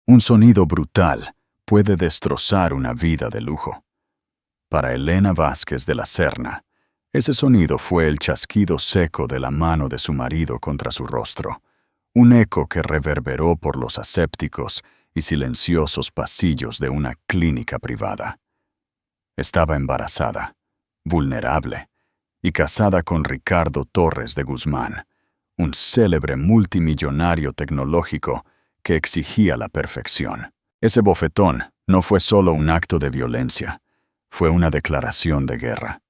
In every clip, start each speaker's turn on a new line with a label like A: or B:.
A: Un sonido brutal puede destrozar una vida de lujo. Para Elena Vázquez de la Serna, ese sonido fue el chasquido seco de la mano de su marido contra su rostro, un eco que reverberó por los asépticos y silenciosos pasillos de una clínica privada. Estaba embarazada, vulnerable, y casada con Ricardo Torres de Guzmán, un célebre multimillonario tecnológico que exigía la perfección. Ese bofetón no fue solo un acto de violencia, fue una declaración de guerra.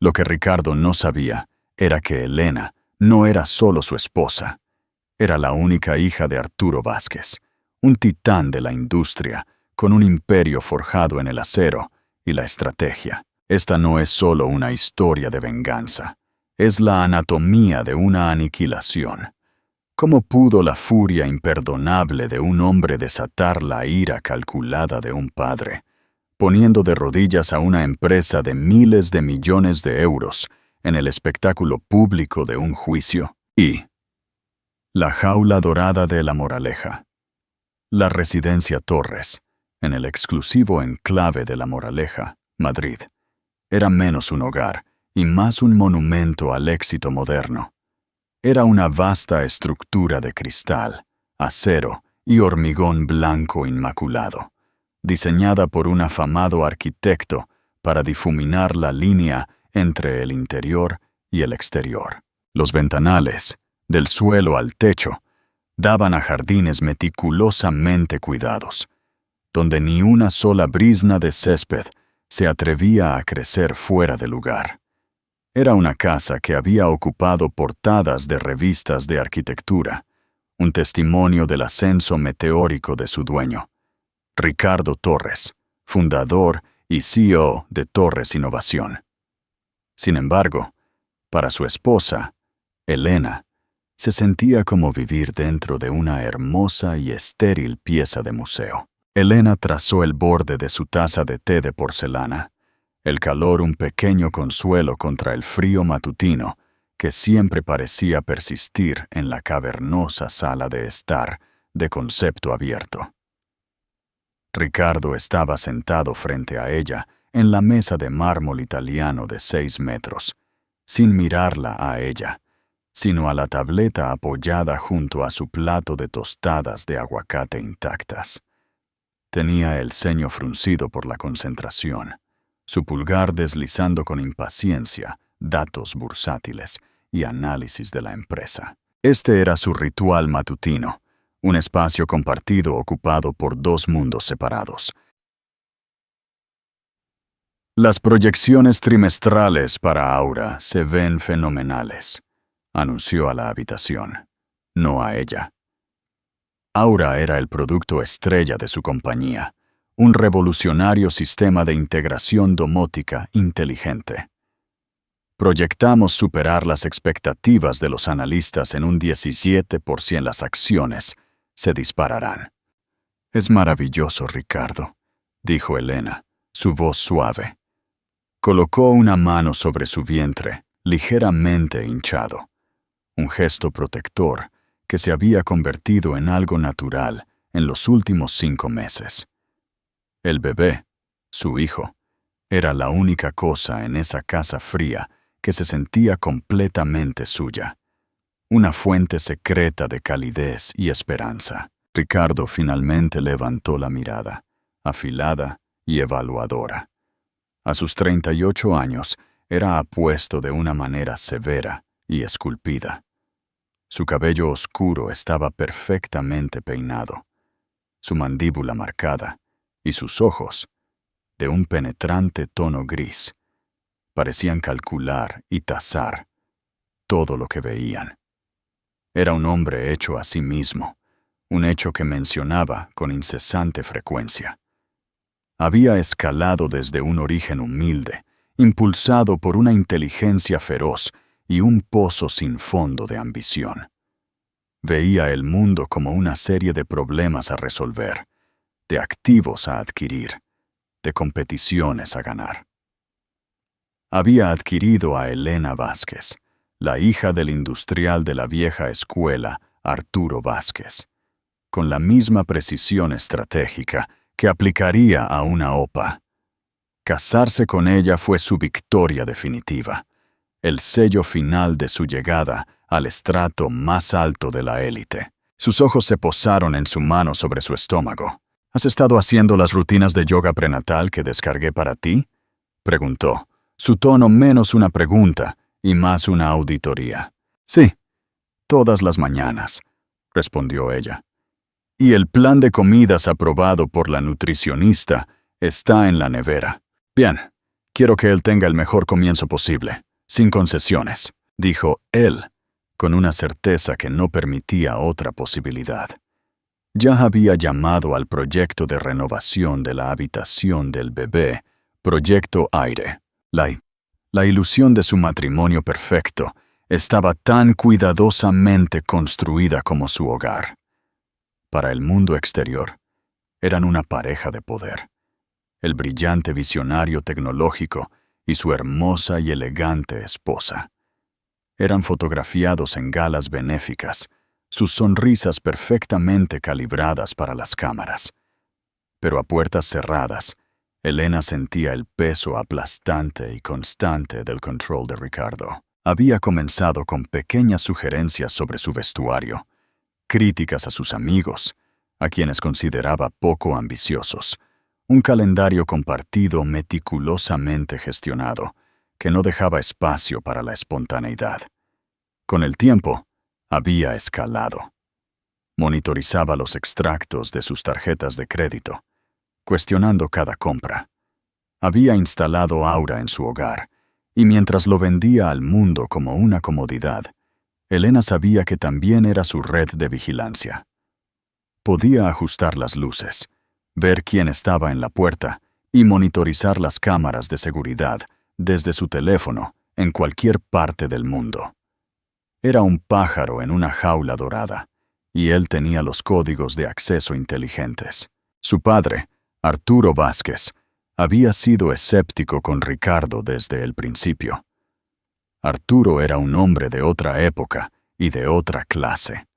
A: Lo que Ricardo no sabía era que Elena no era solo su esposa, era la única hija de Arturo Vázquez, un titán de la industria, con un imperio forjado en el acero y la estrategia. Esta no es solo una historia de venganza, es la anatomía de una aniquilación. ¿Cómo pudo la furia imperdonable de un hombre desatar la ira calculada de un padre, poniendo de rodillas a una empresa de miles de millones de euros en el espectáculo público de un juicio? Y la jaula dorada de La Moraleja. La residencia Torres, en el exclusivo enclave de La Moraleja, Madrid, era menos un hogar y más un monumento al éxito moderno. Era una vasta estructura de cristal, acero y hormigón blanco inmaculado, diseñada por un afamado arquitecto para difuminar la línea entre el interior y el exterior. Los ventanales, del suelo al techo, daban a jardines meticulosamente cuidados, donde ni una sola brizna de césped se atrevía a crecer fuera de lugar. Era una casa que había ocupado portadas de revistas de arquitectura, un testimonio del ascenso meteórico de su dueño, Ricardo Torres, fundador y CEO de Torres Innovación. Sin embargo, para su esposa, Elena, se sentía como vivir dentro de una hermosa y estéril pieza de museo. Elena trazó el borde de su taza de té de porcelana, el calor un pequeño consuelo contra el frío matutino que siempre parecía persistir en la cavernosa sala de estar de concepto abierto. Ricardo estaba sentado frente a ella en la mesa de mármol italiano de 6 metros, sin mirarla a ella, sino a la tableta apoyada junto a su plato de tostadas de aguacate intactas. Tenía el ceño fruncido por la concentración, su pulgar deslizando con impaciencia datos bursátiles y análisis de la empresa. Este era su ritual matutino, un espacio compartido ocupado por 2 mundos separados. Las proyecciones trimestrales para Aura se ven fenomenales, anunció a la habitación, no a ella. Aura era el producto estrella de su compañía, un revolucionario sistema de integración domótica inteligente. Proyectamos superar las expectativas de los analistas en un 17%. Las acciones se dispararán. Es maravilloso, Ricardo, dijo Elena, su voz suave. Colocó una mano sobre su vientre, ligeramente hinchado, un gesto protector que se había convertido en algo natural en los últimos 5 meses. El bebé, su hijo, era la única cosa en esa casa fría que se sentía completamente suya, una fuente secreta de calidez y esperanza. Ricardo finalmente levantó la mirada, afilada y evaluadora. A sus 38 años era apuesto de una manera severa y esculpida. Su cabello oscuro estaba perfectamente peinado, su mandíbula marcada y sus ojos, de un penetrante tono gris, parecían calcular y tasar todo lo que veían. Era un hombre hecho a sí mismo, un hecho que mencionaba con incesante frecuencia. Había escalado desde un origen humilde, impulsado por una inteligencia feroz y un pozo sin fondo de ambición. Veía el mundo como una serie de problemas a resolver, de activos a adquirir, de competiciones a ganar. Había adquirido a Elena Vázquez, la hija del industrial de la vieja escuela, Arturo Vázquez, con la misma precisión estratégica que aplicaría a una OPA. Casarse con ella fue su victoria definitiva, el sello final de su llegada al estrato más alto de la élite. Sus ojos se posaron en su mano sobre su estómago. ¿Has estado haciendo las rutinas de yoga prenatal que descargué para ti?, preguntó, su tono menos una pregunta y más una auditoría. Sí, todas las mañanas, respondió ella. Y el plan de comidas aprobado por la nutricionista está en la nevera. Bien, quiero que él tenga el mejor comienzo posible, sin concesiones, dijo él, con una certeza que no permitía otra posibilidad. Ya había llamado al proyecto de renovación de la habitación del bebé Proyecto Aire. La ilusión de su matrimonio perfecto estaba tan cuidadosamente construida como su hogar. Para el mundo exterior, eran una pareja de poder. El brillante visionario tecnológico y su hermosa y elegante esposa. Eran fotografiados en galas benéficas, sus sonrisas perfectamente calibradas para las cámaras. Pero a puertas cerradas, Elena sentía el peso aplastante y constante del control de Ricardo. Había comenzado con pequeñas sugerencias sobre su vestuario, críticas a sus amigos, a quienes consideraba poco ambiciosos, un calendario compartido meticulosamente gestionado, que no dejaba espacio para la espontaneidad. Con el tiempo, había escalado. Monitorizaba los extractos de sus tarjetas de crédito, cuestionando cada compra. Había instalado Aura en su hogar, y mientras lo vendía al mundo como una comodidad, Elena sabía que también era su red de vigilancia. Podía ajustar las luces, ver quién estaba en la puerta y monitorizar las cámaras de seguridad desde su teléfono en cualquier parte del mundo. Era un pájaro en una jaula dorada, y él tenía los códigos de acceso inteligentes. Su padre, Arturo Vázquez, había sido escéptico con Ricardo desde el principio. Arturo era un hombre de otra época y de otra clase.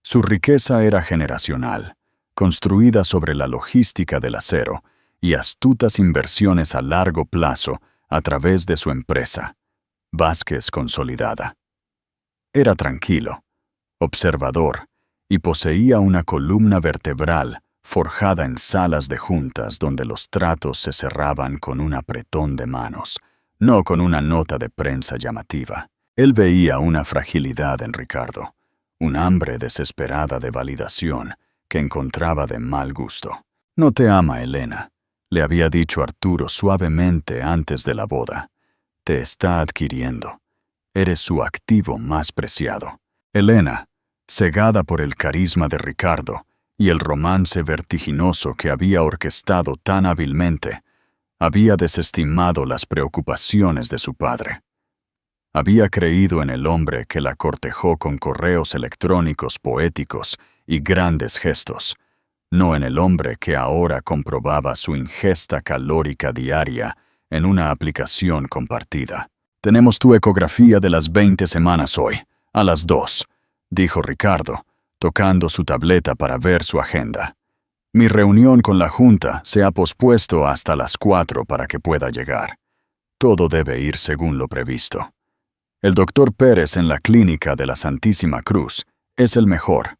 A: Su riqueza era generacional, construida sobre la logística del acero y astutas inversiones a largo plazo a través de su empresa, Vázquez Consolidada. Era tranquilo, observador, y poseía una columna vertebral forjada en salas de juntas donde los tratos se cerraban con un apretón de manos, no con una nota de prensa llamativa. Él veía una fragilidad en Ricardo, un hambre desesperada de validación que encontraba de mal gusto. «No te ama, Elena», le había dicho Arturo suavemente antes de la boda. «Te está adquiriendo. Eres su activo más preciado». Elena, cegada por el carisma de Ricardo y el romance vertiginoso que había orquestado tan hábilmente, había desestimado las preocupaciones de su padre. Había creído en el hombre que la cortejó con correos electrónicos poéticos y grandes gestos, no en el hombre que ahora comprobaba su ingesta calórica diaria en una aplicación compartida. «Tenemos tu ecografía de las 20 semanas hoy, a las 2», dijo Ricardo, tocando su tableta para ver su agenda. «Mi reunión con la Junta se ha pospuesto hasta las 4 para que pueda llegar. Todo debe ir según lo previsto. El doctor Pérez en la clínica de la Santísima Cruz es el mejor.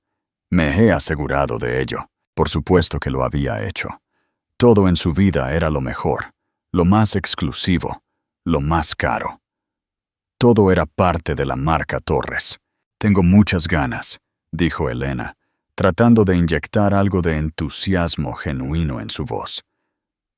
A: Me he asegurado de ello. Por supuesto que lo había hecho. Todo en su vida era lo mejor, lo más exclusivo, lo más caro. Todo era parte de la marca Torres. Tengo muchas ganas», dijo Elena, tratando de inyectar algo de entusiasmo genuino en su voz.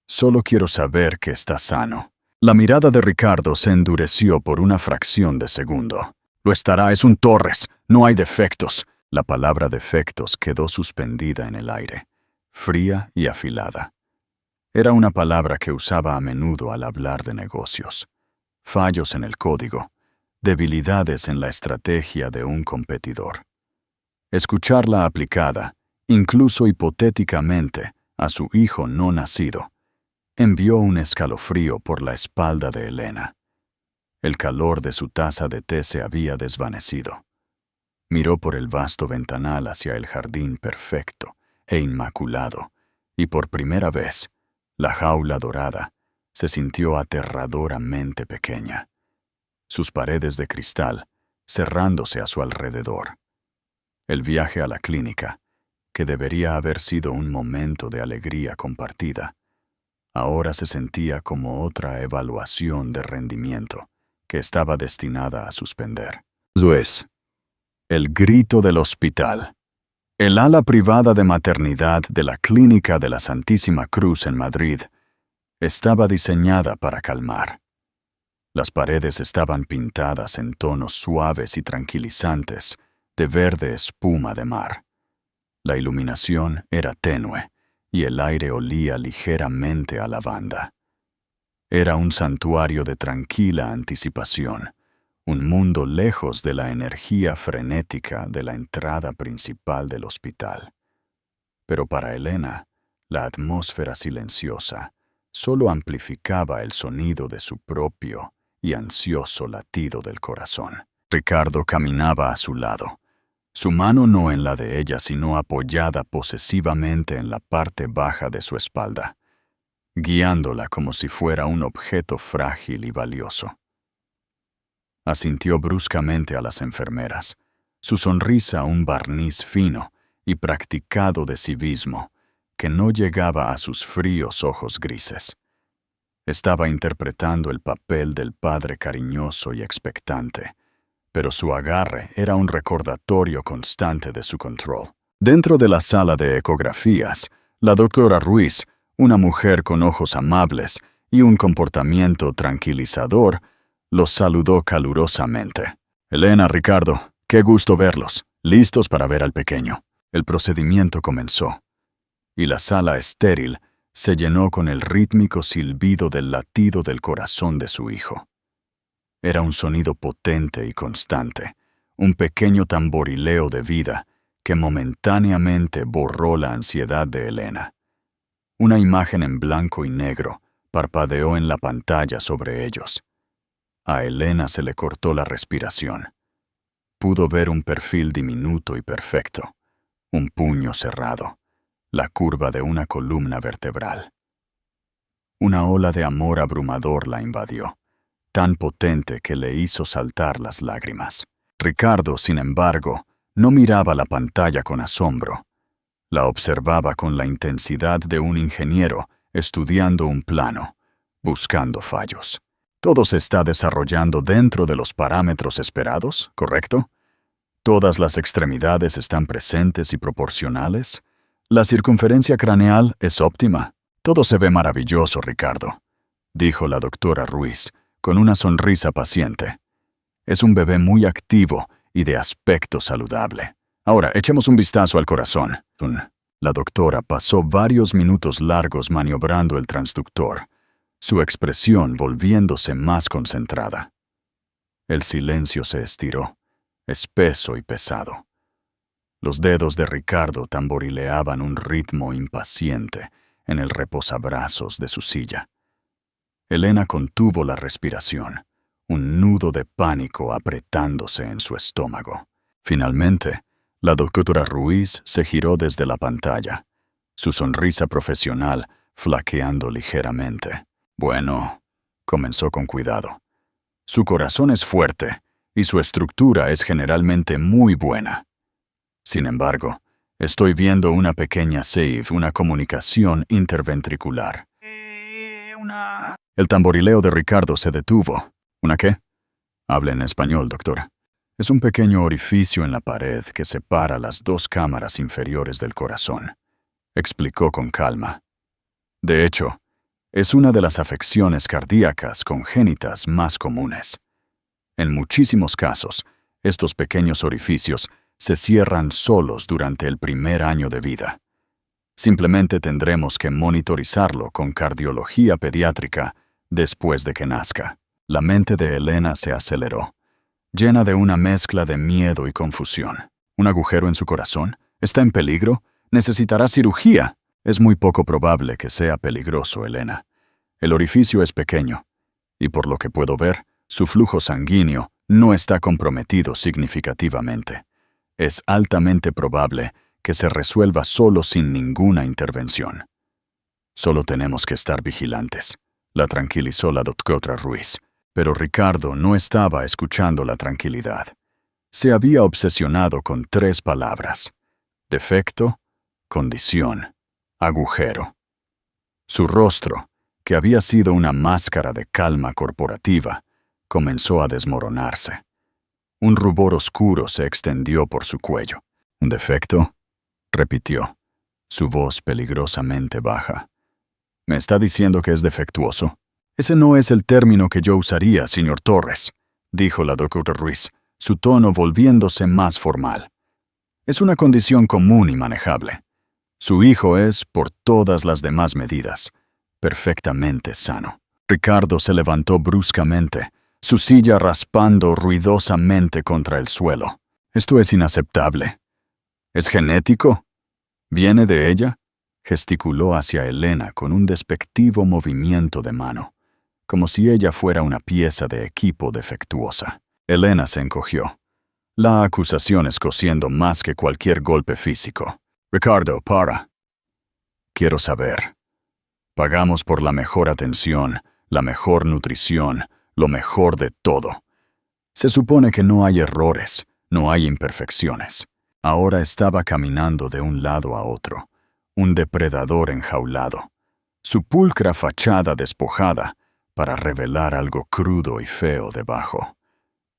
A: «Solo quiero saber que está sano». La mirada de Ricardo se endureció por una fracción de segundo. «Lo estará, es un Torres, no hay defectos». La palabra defectos quedó suspendida en el aire, fría y afilada. Era una palabra que usaba a menudo al hablar de negocios. Fallos en el código, debilidades en la estrategia de un competidor. Escucharla aplicada, incluso hipotéticamente, a su hijo no nacido, envió un escalofrío por la espalda de Elena. El calor de su taza de té se había desvanecido. Miró por el vasto ventanal hacia el jardín perfecto e inmaculado, y por primera vez, la jaula dorada se sintió aterradoramente pequeña. Sus paredes de cristal cerrándose a su alrededor. El viaje a la clínica, que debería haber sido un momento de alegría compartida, ahora se sentía como otra evaluación de rendimiento que estaba destinada a suspender. Eso es, el grito del hospital. El ala privada de maternidad de la Clínica de la Santísima Cruz en Madrid estaba diseñada para calmar. Las paredes estaban pintadas en tonos suaves y tranquilizantes de verde espuma de mar. La iluminación era tenue y el aire olía ligeramente a lavanda. Era un santuario de tranquila anticipación, un mundo lejos de la energía frenética de la entrada principal del hospital. Pero para Elena, la atmósfera silenciosa solo amplificaba el sonido de su propio y ansioso latido del corazón. Ricardo caminaba a su lado, su mano no en la de ella, sino apoyada posesivamente en la parte baja de su espalda, guiándola como si fuera un objeto frágil y valioso. Asintió bruscamente a las enfermeras, su sonrisa un barniz fino y practicado de civismo que no llegaba a sus fríos ojos grises. Estaba interpretando el papel del padre cariñoso y expectante, pero su agarre era un recordatorio constante de su control. Dentro de la sala de ecografías, la doctora Ruiz, una mujer con ojos amables y un comportamiento tranquilizador, los saludó calurosamente. Elena, Ricardo, qué gusto verlos, listos para ver al pequeño. El procedimiento comenzó, y la sala estéril se llenó con el rítmico silbido del latido del corazón de su hijo. Era un sonido potente y constante, un pequeño tamborileo de vida que momentáneamente borró la ansiedad de Elena. Una imagen en blanco y negro parpadeó en la pantalla sobre ellos. A Elena se le cortó la respiración. Pudo ver un perfil diminuto y perfecto, un puño cerrado, la curva de una columna vertebral. Una ola de amor abrumador la invadió, tan potente que le hizo saltar las lágrimas. Ricardo, sin embargo, no miraba la pantalla con asombro. La observaba con la intensidad de un ingeniero estudiando un plano, buscando fallos. Todo se está desarrollando dentro de los parámetros esperados, ¿correcto? Todas las extremidades están presentes y proporcionales. La circunferencia craneal es óptima. Todo se ve maravilloso, Ricardo, dijo la doctora Ruiz, con una sonrisa paciente. Es un bebé muy activo y de aspecto saludable. Ahora, echemos un vistazo al corazón. La doctora pasó varios minutos largos maniobrando el transductor, su expresión volviéndose más concentrada. El silencio se estiró, espeso y pesado. Los dedos de Ricardo tamborileaban un ritmo impaciente en el reposabrazos de su silla. Elena contuvo la respiración, un nudo de pánico apretándose en su estómago. Finalmente, la doctora Ruiz se giró desde la pantalla, su sonrisa profesional flaqueando ligeramente. Bueno, comenzó con cuidado. Su corazón es fuerte y su estructura es generalmente muy buena. Sin embargo, estoy viendo una pequeña SAVE, una comunicación interventricular. El tamborileo de Ricardo se detuvo. ¿Una qué? Habla en español, doctora. Es un pequeño orificio en la pared que separa las dos cámaras inferiores del corazón, explicó con calma. De hecho, es una de las afecciones cardíacas congénitas más comunes. En muchísimos casos, estos pequeños orificios se cierran solos durante el primer año de vida. Simplemente tendremos que monitorizarlo con cardiología pediátrica después de que nazca. La mente de Elena se aceleró, llena de una mezcla de miedo y confusión. ¿Un agujero en su corazón? ¿Está en peligro? ¿Necesitará cirugía? Es muy poco probable que sea peligroso, Elena. El orificio es pequeño, y por lo que puedo ver, su flujo sanguíneo no está comprometido significativamente. Es altamente probable que se resuelva solo sin ninguna intervención. Solo tenemos que estar vigilantes, la tranquilizó la doctora Ruiz. Pero Ricardo no estaba escuchando la tranquilidad. Se había obsesionado con 3 palabras: defecto, condición, agujero. Su rostro, que había sido una máscara de calma corporativa, comenzó a desmoronarse. Un rubor oscuro se extendió por su cuello. ¿Un defecto?, repitió, su voz peligrosamente baja. ¿Me está diciendo que es defectuoso? Ese no es el término que yo usaría, señor Torres, dijo la doctora Ruiz, su tono volviéndose más formal. Es una condición común y manejable. Su hijo es, por todas las demás medidas, perfectamente sano. Ricardo se levantó bruscamente, su silla raspando ruidosamente contra el suelo. Esto es inaceptable. ¿Es genético? ¿Viene de ella? Gesticuló hacia Elena con un despectivo movimiento de mano, como si ella fuera una pieza de equipo defectuosa. Elena se encogió. La acusación escociendo más que cualquier golpe físico. Ricardo, para. Quiero saber. Pagamos por la mejor atención, la mejor nutrición, lo mejor de todo. Se supone que no hay errores, no hay imperfecciones. Ahora estaba caminando de un lado a otro, un depredador enjaulado, su pulcra fachada despojada para revelar algo crudo y feo debajo.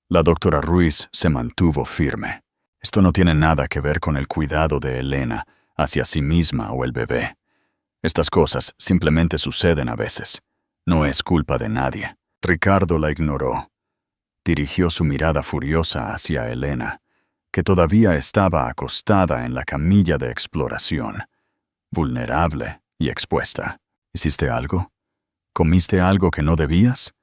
A: La doctora Ruiz se mantuvo firme. Esto no tiene nada que ver con el cuidado de Elena hacia sí misma o el bebé. Estas cosas simplemente suceden a veces. No es culpa de nadie. Ricardo la ignoró. Dirigió su mirada furiosa hacia Elena, que todavía estaba acostada en la camilla de exploración, vulnerable y expuesta. ¿Hiciste algo? ¿Comiste algo que no debías?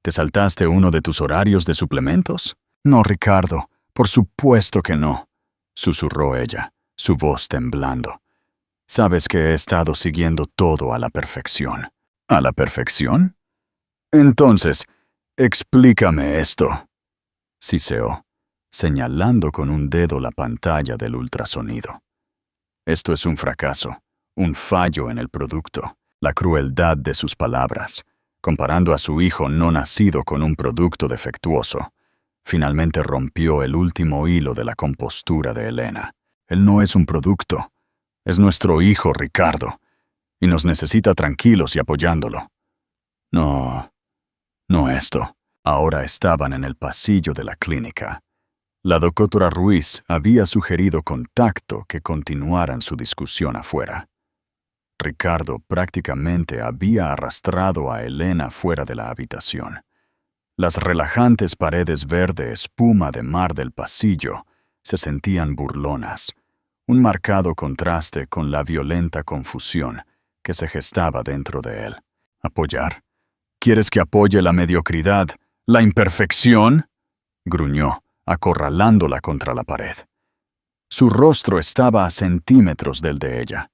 A: ¿Te saltaste uno de tus horarios de suplementos? No, Ricardo, por supuesto que no, susurró ella, su voz temblando. Sabes que he estado siguiendo todo a la perfección. ¿A la perfección? Entonces, explícame esto, siseó, señalando con un dedo la pantalla del ultrasonido. Esto es un fracaso, un fallo en el producto, la crueldad de sus palabras, comparando a su hijo no nacido con un producto defectuoso. Finalmente rompió el último hilo de la compostura de Elena. Él no es un producto, es nuestro hijo Ricardo, y nos necesita tranquilos y apoyándolo. No esto. Ahora estaban en el pasillo de la clínica. La doctora Ruiz había sugerido con tacto que continuaran su discusión afuera. Ricardo prácticamente había arrastrado a Elena fuera de la habitación. Las relajantes paredes verde espuma de mar del pasillo se sentían burlonas, un marcado contraste con la violenta confusión que se gestaba dentro de él. ¿Apoyar? ¿Quieres que apoye la mediocridad, la imperfección?, gruñó, acorralándola contra la pared. Su rostro estaba a centímetros del de ella,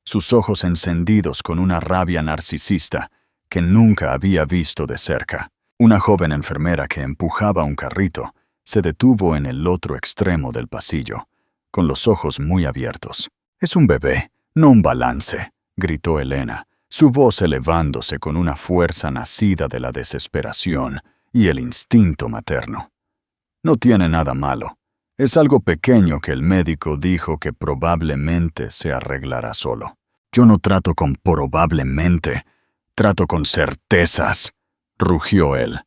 A: sus ojos encendidos con una rabia narcisista que nunca había visto de cerca. Una joven enfermera que empujaba un carrito se detuvo en el otro extremo del pasillo, con los ojos muy abiertos. «Es un bebé, no un balance», gritó Elena, su voz elevándose con una fuerza nacida de la desesperación y el instinto materno. «No tiene nada malo. Es algo pequeño que el médico dijo que probablemente se arreglará solo». «Yo no trato con probablemente, trato con certezas», rugió él.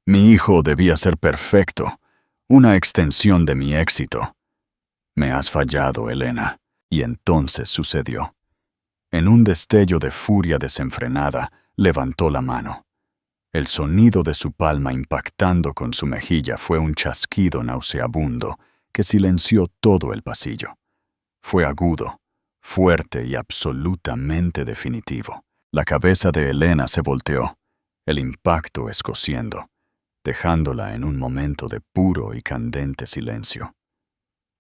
A: «Mi hijo debía ser perfecto, una extensión de mi éxito». «Me has fallado, Elena». Y entonces sucedió. En un destello de furia desenfrenada, levantó la mano. El sonido de su palma impactando con su mejilla fue un chasquido nauseabundo que silenció todo el pasillo. Fue agudo, fuerte y absolutamente definitivo. La cabeza de Elena se volteó, el impacto escociendo, dejándola en un momento de puro y candente silencio.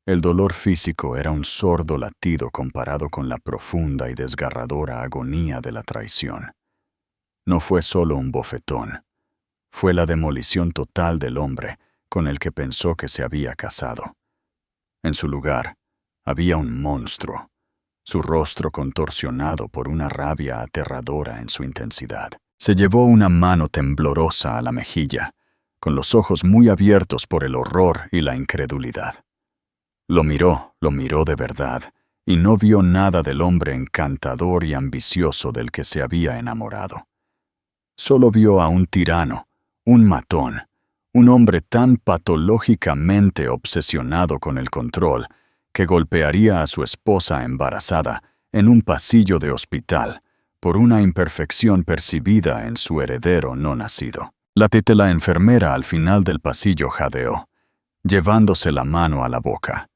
A: El dolor físico era un sordo latido comparado con la profunda y desgarradora agonía de la traición. No fue solo un bofetón, fue la demolición total del hombre con el que pensó que se había casado. En su lugar, había un monstruo, su rostro contorsionado por una rabia aterradora en su intensidad. Se llevó una mano temblorosa a la mejilla, con los ojos muy abiertos por el horror y la incredulidad. Lo miró de verdad, y no vio nada del hombre encantador y ambicioso del que se había enamorado. Solo vio a un tirano, un matón, un hombre tan patológicamente obsesionado con el control que golpearía a su esposa embarazada en un pasillo de hospital por una imperfección percibida en su heredero no nacido. La enfermera al final del pasillo jadeó, llevándose la mano a la boca.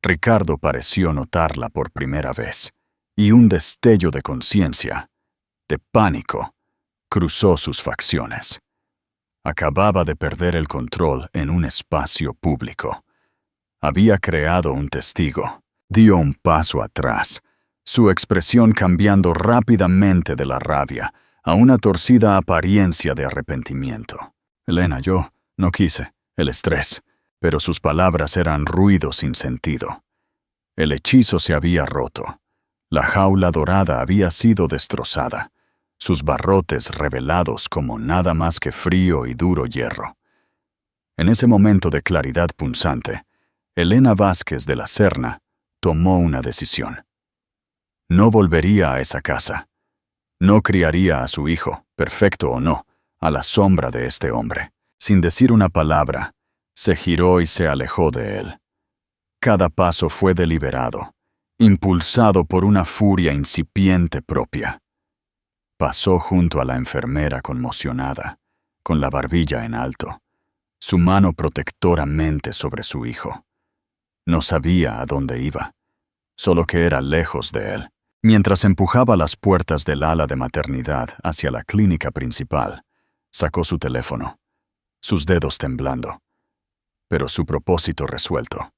A: Ricardo pareció notarla por primera vez, y un destello de conciencia, de pánico, cruzó sus facciones. Acababa de perder el control en un espacio público. Había creado un testigo. Dio un paso atrás, su expresión cambiando rápidamente de la rabia a una torcida apariencia de arrepentimiento. Elena, yo no quise, el estrés, pero sus palabras eran ruido sin sentido. El hechizo se había roto. La jaula dorada había sido destrozada, sus barrotes revelados como nada más que frío y duro hierro. En ese momento de claridad punzante, Elena Vázquez de la Serna tomó una decisión. No volvería a esa casa. No criaría a su hijo, perfecto o no, a la sombra de este hombre. Sin decir una palabra, se giró y se alejó de él. Cada paso fue deliberado, impulsado por una furia incipiente propia. Pasó junto a la enfermera conmocionada, con la barbilla en alto, su mano protectoramente sobre su hijo. No sabía a dónde iba, solo que era lejos de él. Mientras empujaba las puertas del ala de maternidad hacia la clínica principal, sacó su teléfono, sus dedos temblando, pero su propósito resuelto.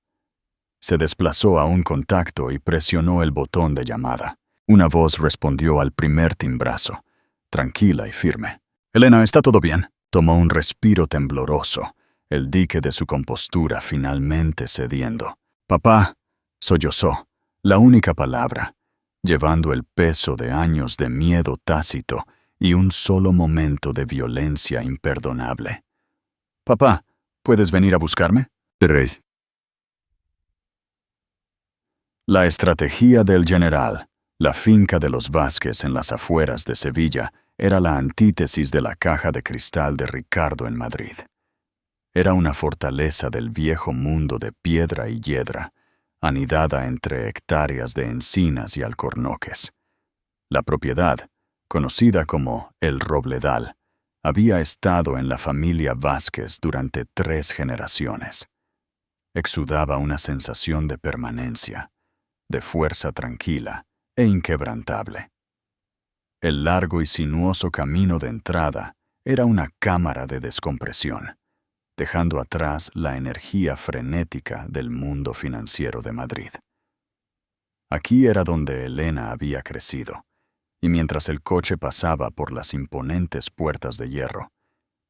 A: Se desplazó a un contacto y presionó el botón de llamada. Una voz respondió al primer timbrazo, tranquila y firme. «Elena, ¿está todo bien?» Tomó un respiro tembloroso, el dique de su compostura finalmente cediendo. «Papá», sollozó, la única palabra, llevando el peso de años de miedo tácito y un solo momento de violencia imperdonable. «Papá, ¿puedes venir a buscarme?» 3. La estrategia del general, la finca de los Vázquez en las afueras de Sevilla, era la antítesis de la caja de cristal de Ricardo en Madrid. Era una fortaleza del viejo mundo de piedra y hiedra, anidada entre hectáreas de encinas y alcornoques. La propiedad, conocida como El Robledal, había estado en la familia Vázquez durante 3 generaciones. Exudaba una sensación de permanencia, de fuerza tranquila e inquebrantable. El largo y sinuoso camino de entrada era una cámara de descompresión, dejando atrás la energía frenética del mundo financiero de Madrid. Aquí era donde Elena había crecido, y mientras el coche pasaba por las imponentes puertas de hierro,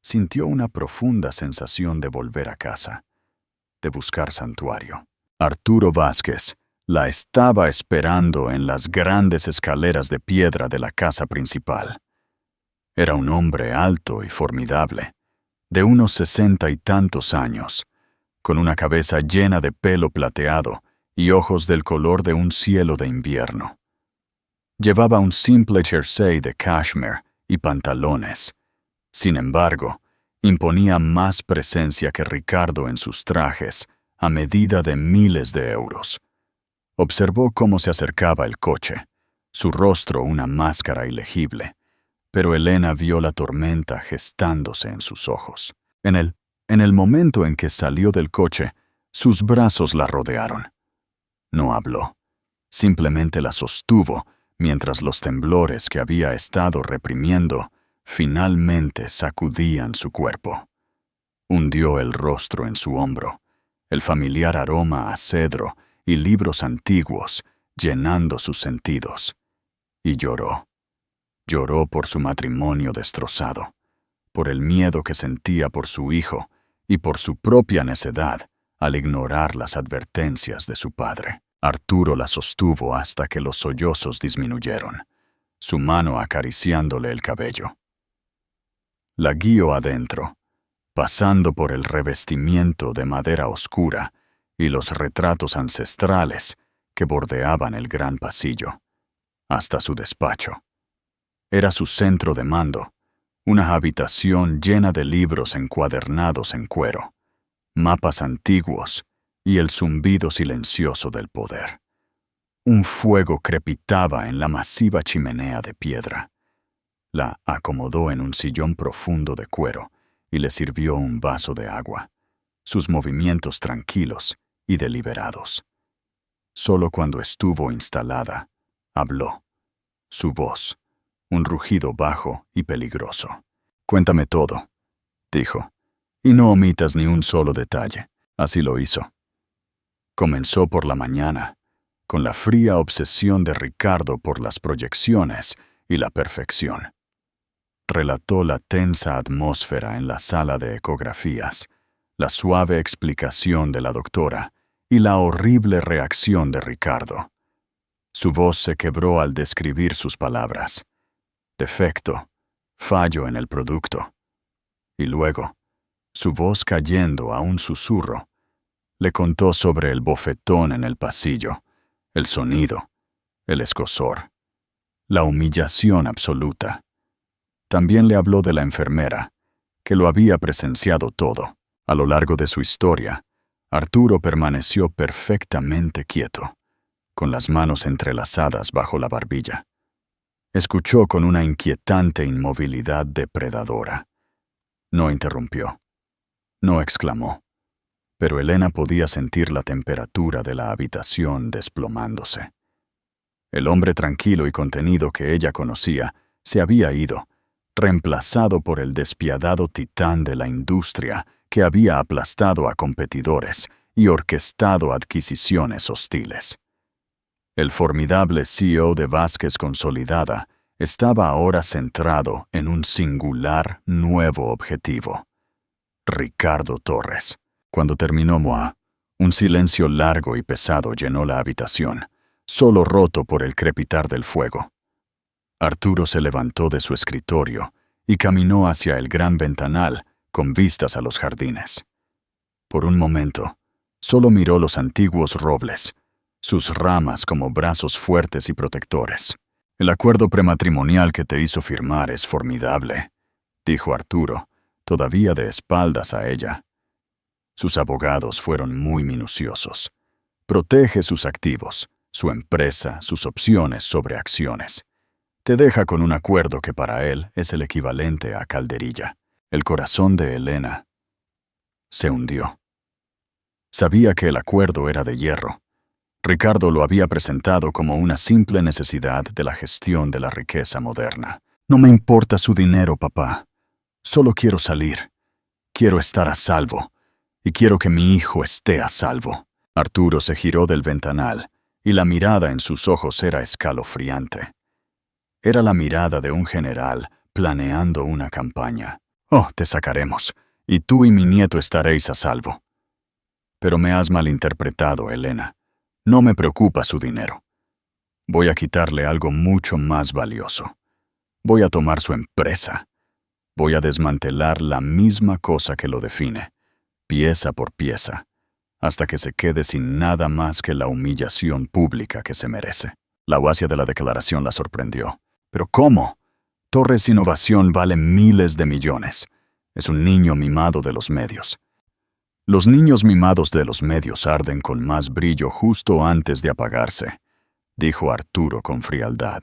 A: sintió una profunda sensación de volver a casa, de buscar santuario. Arturo Vázquez la estaba esperando en las grandes escaleras de piedra de la casa principal. Era un hombre alto y formidable, de unos 60 y tantos años, con una cabeza llena de pelo plateado y ojos del color de un cielo de invierno. Llevaba un simple jersey de cashmere y pantalones. Sin embargo, imponía más presencia que Ricardo en sus trajes, a medida de miles de euros. Observó cómo se acercaba el coche, su rostro una máscara ilegible, pero Elena vio la tormenta gestándose en sus ojos. En el momento en que salió del coche, sus brazos la rodearon. No habló, simplemente la sostuvo mientras los temblores que había estado reprimiendo finalmente sacudían su cuerpo. Hundió el rostro en su hombro, el familiar aroma a cedro y libros antiguos llenando sus sentidos, y lloró. Lloró por su matrimonio destrozado, por el miedo que sentía por su hijo y por su propia necedad al ignorar las advertencias de su padre. Arturo la sostuvo hasta que los sollozos disminuyeron, su mano acariciándole el cabello. La guió adentro, pasando por el revestimiento de madera oscura y los retratos ancestrales que bordeaban el gran pasillo, hasta su despacho. Era su centro de mando, una habitación llena de libros encuadernados en cuero, mapas antiguos y el zumbido silencioso del poder. Un fuego crepitaba en la masiva chimenea de piedra. La acomodó en un sillón profundo de cuero y le sirvió un vaso de agua, sus movimientos tranquilos y deliberados. Solo cuando estuvo instalada, habló. Su voz, un rugido bajo y peligroso. «Cuéntame todo», dijo, «y no omitas ni un solo detalle». Así lo hizo. Comenzó por la mañana, con la fría obsesión de Ricardo por las proyecciones y la perfección. Relató la tensa atmósfera en la sala de ecografías, la suave explicación de la doctora y la horrible reacción de Ricardo. Su voz se quebró al describir sus palabras. Defecto, fallo en el producto. Y luego, su voz cayendo a un susurro, le contó sobre el bofetón en el pasillo, el sonido, el escozor, la humillación absoluta. También le habló de la enfermera, que lo había presenciado todo. A lo largo de su historia, Arturo permaneció perfectamente quieto, con las manos entrelazadas bajo la barbilla. Escuchó con una inquietante inmovilidad depredadora. No interrumpió. No exclamó. Pero Elena podía sentir la temperatura de la habitación desplomándose. El hombre tranquilo y contenido que ella conocía se había ido, reemplazado por el despiadado titán de la industria que había aplastado a competidores y orquestado adquisiciones hostiles. El formidable CEO de Vázquez Consolidada estaba ahora centrado en un singular nuevo objetivo: Ricardo Torres. Cuando terminó Moa, un silencio largo y pesado llenó la habitación, solo roto por el crepitar del fuego. Arturo se levantó de su escritorio y caminó hacia el gran ventanal con vistas a los jardines. Por un momento, solo miró los antiguos robles, sus ramas como brazos fuertes y protectores. «El acuerdo prematrimonial que te hizo firmar es formidable», dijo Arturo, todavía de espaldas a ella. Sus abogados fueron muy minuciosos. Protege sus activos, su empresa, sus opciones sobre acciones. Te deja con un acuerdo que para él es el equivalente a calderilla. El corazón de Elena se hundió. Sabía que el acuerdo era de hierro. Ricardo lo había presentado como una simple necesidad de la gestión de la riqueza moderna. «No me importa su dinero, papá. Solo quiero salir. Quiero estar a salvo. Y quiero que mi hijo esté a salvo». Arturo se giró del ventanal, y la mirada en sus ojos era escalofriante. Era la mirada de un general planeando una campaña. «Oh, te sacaremos, y tú y mi nieto estaréis a salvo». «Pero me has malinterpretado, Elena. No me preocupa su dinero. Voy a quitarle algo mucho más valioso. Voy a tomar su empresa. Voy a desmantelar la misma cosa que lo define, pieza por pieza, hasta que se quede sin nada más que la humillación pública que se merece». La audacia de la declaración la sorprendió. «¿Pero cómo? Torres Innovación vale miles de millones. Es un niño mimado de los medios». «Los niños mimados de los medios arden con más brillo justo antes de apagarse», dijo Arturo con frialdad.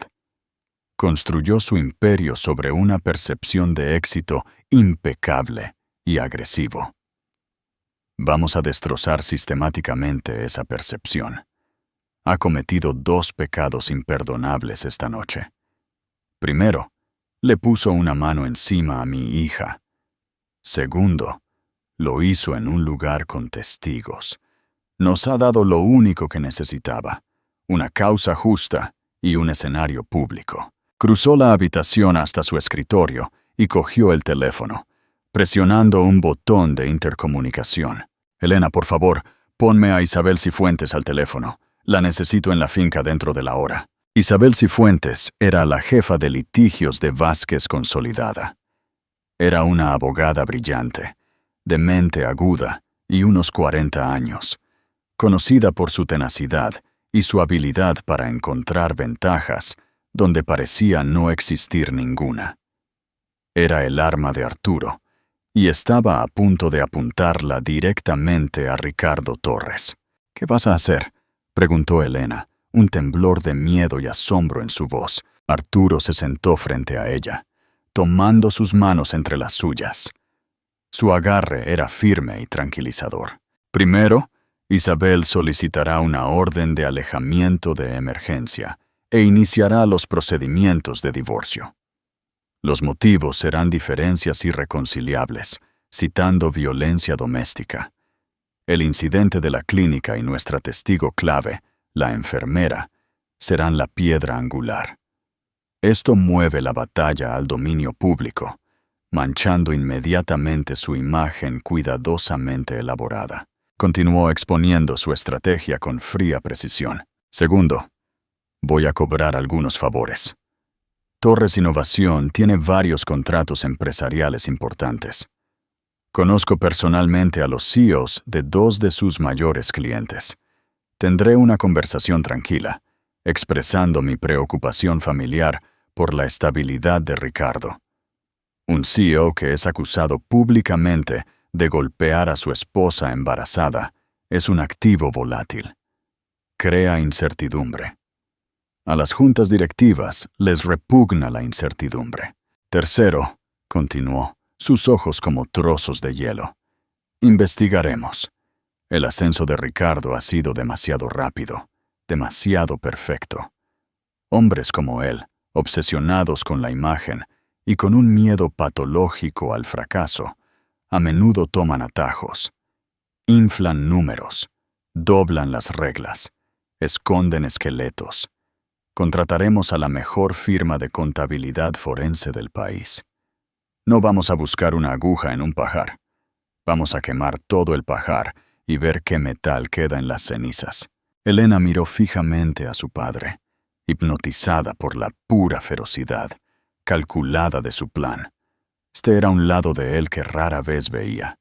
A: Construyó su imperio sobre una percepción de éxito impecable y agresivo. Vamos a destrozar sistemáticamente esa percepción. Ha cometido 2 pecados imperdonables esta noche. Primero, le puso una mano encima a mi hija. Segundo, lo hizo en un lugar con testigos. Nos ha dado lo único que necesitaba: una causa justa y un escenario público». Cruzó la habitación hasta su escritorio y cogió el teléfono, presionando un botón de intercomunicación. Elena, por favor, ponme a Isabel Cifuentes al teléfono. La necesito en la finca dentro de la hora. Isabel Cifuentes era la jefa de litigios de Vázquez Consolidada. Era una abogada brillante, de mente aguda y unos 40 años, conocida por su tenacidad y su habilidad para encontrar ventajas donde parecía no existir ninguna. Era el arma de Arturo, y estaba a punto de apuntarla directamente a Ricardo Torres. «¿Qué vas a hacer?», preguntó Elena, un temblor de miedo y asombro en su voz. Arturo se sentó frente a ella, tomando sus manos entre las suyas. Su agarre era firme y tranquilizador. «Primero, Isabel solicitará una orden de alejamiento de emergencia e iniciará los procedimientos de divorcio. Los motivos serán diferencias irreconciliables, citando violencia doméstica. El incidente de la clínica y nuestra testigo clave, la enfermera, serán la piedra angular. Esto mueve la batalla al dominio público, manchando inmediatamente su imagen cuidadosamente elaborada». Continuó exponiendo su estrategia con fría precisión. «Segundo, voy a cobrar algunos favores. Torres Innovación tiene varios contratos empresariales importantes. Conozco personalmente a los CEOs de 2 de sus mayores clientes. Tendré una conversación tranquila, expresando mi preocupación familiar por la estabilidad de Ricardo. Un CEO que es acusado públicamente de golpear a su esposa embarazada es un activo volátil. Crea incertidumbre. A las juntas directivas les repugna la incertidumbre. Tercero», continuó, sus ojos como trozos de hielo, «investigaremos. El ascenso de Ricardo ha sido demasiado rápido, demasiado perfecto. Hombres como él, obsesionados con la imagen y con un miedo patológico al fracaso, a menudo toman atajos, inflan números, doblan las reglas, esconden esqueletos. Contrataremos a la mejor firma de contabilidad forense del país. No vamos a buscar una aguja en un pajar. Vamos a quemar todo el pajar y ver qué metal queda en las cenizas». Elena miró fijamente a su padre, hipnotizada por la pura ferocidad, calculada de su plan. Este era un lado de él que rara vez veía,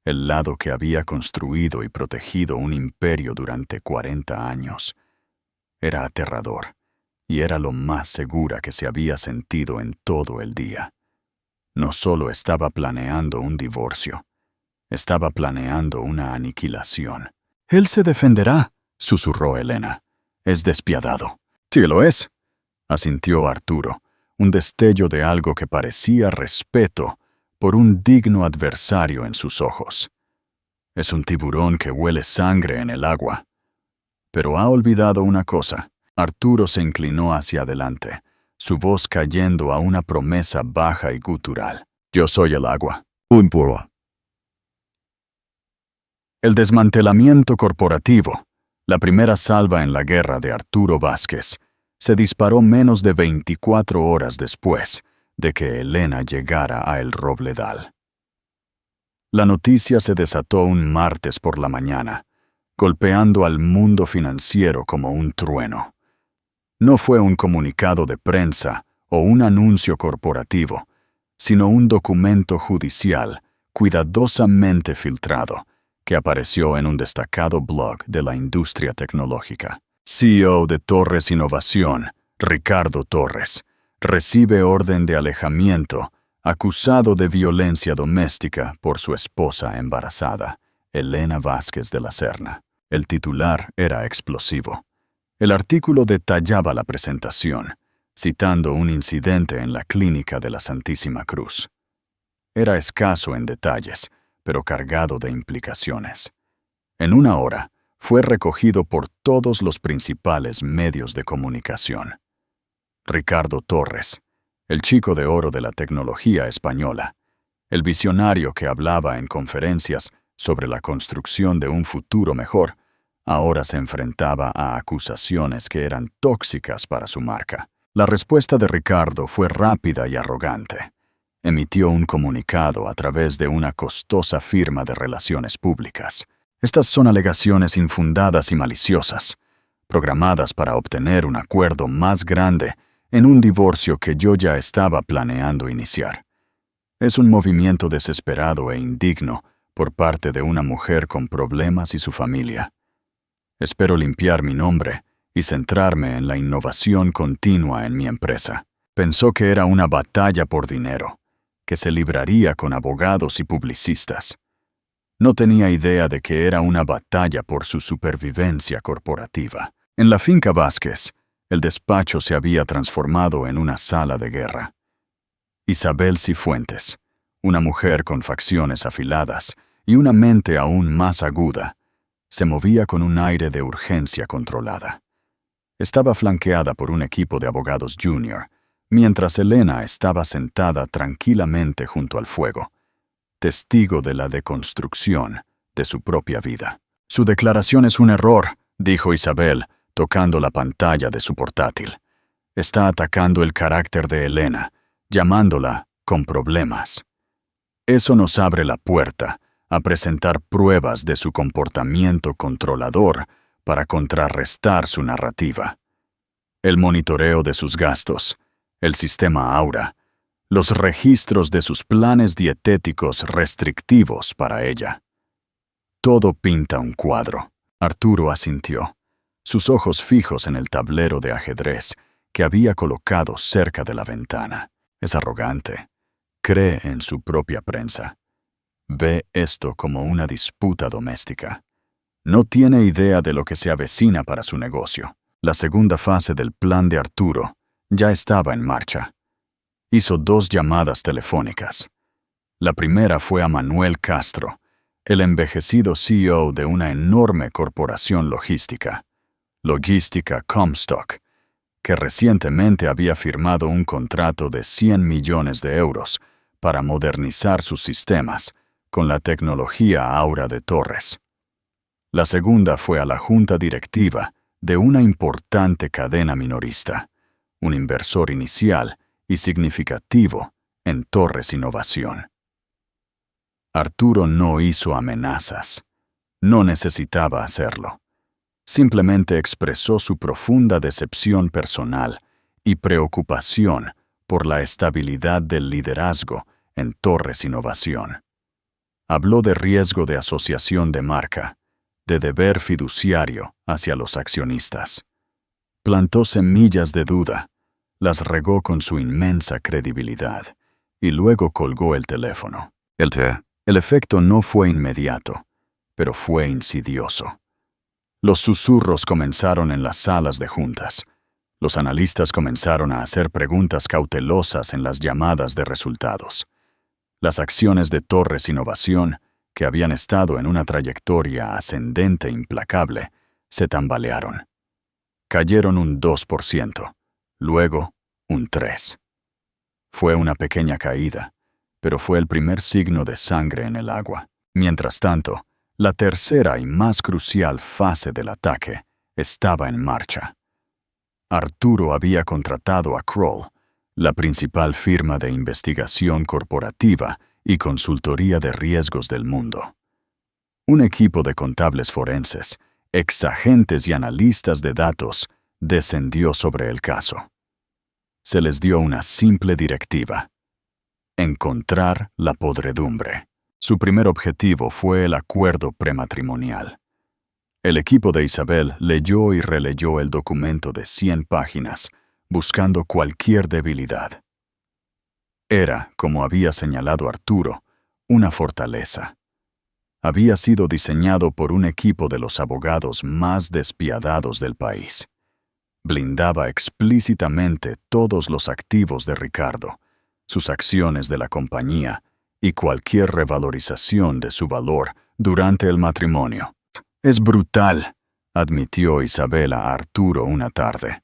A: el lado que había construido y protegido un imperio durante 40 años. Era aterrador, y era lo más segura que se había sentido en todo el día. No solo estaba planeando un divorcio, estaba planeando una aniquilación. «Él se defenderá», susurró Elena. «Es despiadado». «Sí lo es», asintió Arturo, un destello de algo que parecía respeto por un digno adversario en sus ojos. «Es un tiburón que huele sangre en el agua». Pero ha olvidado una cosa. Arturo se inclinó hacia adelante, su voz cayendo a una promesa baja y gutural. «Yo soy el agua. Un puro». El desmantelamiento corporativo, la primera salva en la guerra de Arturo Vázquez, se disparó menos de 24 horas después de que Elena llegara a El Robledal. La noticia se desató un martes por la mañana, golpeando al mundo financiero como un trueno. No fue un comunicado de prensa o un anuncio corporativo, sino un documento judicial cuidadosamente filtrado que apareció en un destacado blog de la industria tecnológica. CEO de Torres Innovación, Ricardo Torres, recibe orden de alejamiento acusado de violencia doméstica por su esposa embarazada, Elena Vázquez de la Serna. El titular era explosivo. El artículo detallaba la presentación, citando un incidente en la clínica de la Santísima Cruz. Era escaso en detalles, pero cargado de implicaciones. En una hora, fue recogido por todos los principales medios de comunicación. Ricardo Torres, el chico de oro de la tecnología española, el visionario que hablaba en conferencias sobre la construcción de un futuro mejor, ahora se enfrentaba a acusaciones que eran tóxicas para su marca. La respuesta de Ricardo fue rápida y arrogante. Emitió un comunicado a través de una costosa firma de relaciones públicas. Estas son alegaciones infundadas y maliciosas, programadas para obtener un acuerdo más grande en un divorcio que yo ya estaba planeando iniciar. Es un movimiento desesperado e indigno por parte de una mujer con problemas y su familia. Espero limpiar mi nombre y centrarme en la innovación continua en mi empresa. Pensó que era una batalla por dinero, que se libraría con abogados y publicistas. No tenía idea de que era una batalla por su supervivencia corporativa. En la finca Vázquez, el despacho se había transformado en una sala de guerra. Isabel Cifuentes, una mujer con facciones afiladas y una mente aún más aguda, se movía con un aire de urgencia controlada. Estaba flanqueada por un equipo de abogados junior, mientras Elena estaba sentada tranquilamente junto al fuego, testigo de la deconstrucción de su propia vida. «Su declaración es un error», dijo Isabel, tocando la pantalla de su portátil. «Está atacando el carácter de Elena, llamándola con problemas. Eso nos abre la puerta a presentar pruebas de su comportamiento controlador para contrarrestar su narrativa. El monitoreo de sus gastos, el sistema Aura, los registros de sus planes dietéticos restrictivos para ella. Todo pinta un cuadro». Arturo asintió, sus ojos fijos en el tablero de ajedrez que había colocado cerca de la ventana. Es arrogante. Cree en su propia prensa. Ve esto como una disputa doméstica. No tiene idea de lo que se avecina para su negocio. La segunda fase del plan de Arturo ya estaba en marcha. Hizo 2 llamadas telefónicas. La primera fue a Manuel Castro, el envejecido CEO de una enorme corporación logística, Logística Comstock, que recientemente había firmado un contrato de 100 millones de euros para modernizar sus sistemas con la tecnología Aura de Torres. La segunda fue a la junta directiva de una importante cadena minorista, un inversor inicial y significativo en Torres Innovación. Arturo no hizo amenazas. No necesitaba hacerlo. Simplemente expresó su profunda decepción personal y preocupación por la estabilidad del liderazgo en Torres Innovación. Habló de riesgo de asociación de marca, de deber fiduciario hacia los accionistas. Plantó semillas de duda, las regó con su inmensa credibilidad y luego colgó el teléfono. El efecto no fue inmediato, pero fue insidioso. Los susurros comenzaron en las salas de juntas. Los analistas comenzaron a hacer preguntas cautelosas en las llamadas de resultados. Las acciones de Torres Innovación, que habían estado en una trayectoria ascendente implacable, se tambalearon. Cayeron un 2%, luego un 3%. Fue una pequeña caída, pero fue el primer signo de sangre en el agua. Mientras tanto, la tercera y más crucial fase del ataque estaba en marcha. Arturo había contratado a Kroll, la principal firma de investigación corporativa y consultoría de riesgos del mundo. Un equipo de contables forenses, exagentes y analistas de datos descendió sobre el caso. Se les dio una simple directiva: encontrar la podredumbre. Su primer objetivo fue el acuerdo prematrimonial. El equipo de Isabel leyó y releyó el documento de 100 páginas, buscando cualquier debilidad. Era, como había señalado Arturo, una fortaleza. Había sido diseñado por un equipo de los abogados más despiadados del país. Blindaba explícitamente todos los activos de Ricardo, sus acciones de la compañía y cualquier revalorización de su valor durante el matrimonio. «Es brutal», admitió Isabel a Arturo una tarde.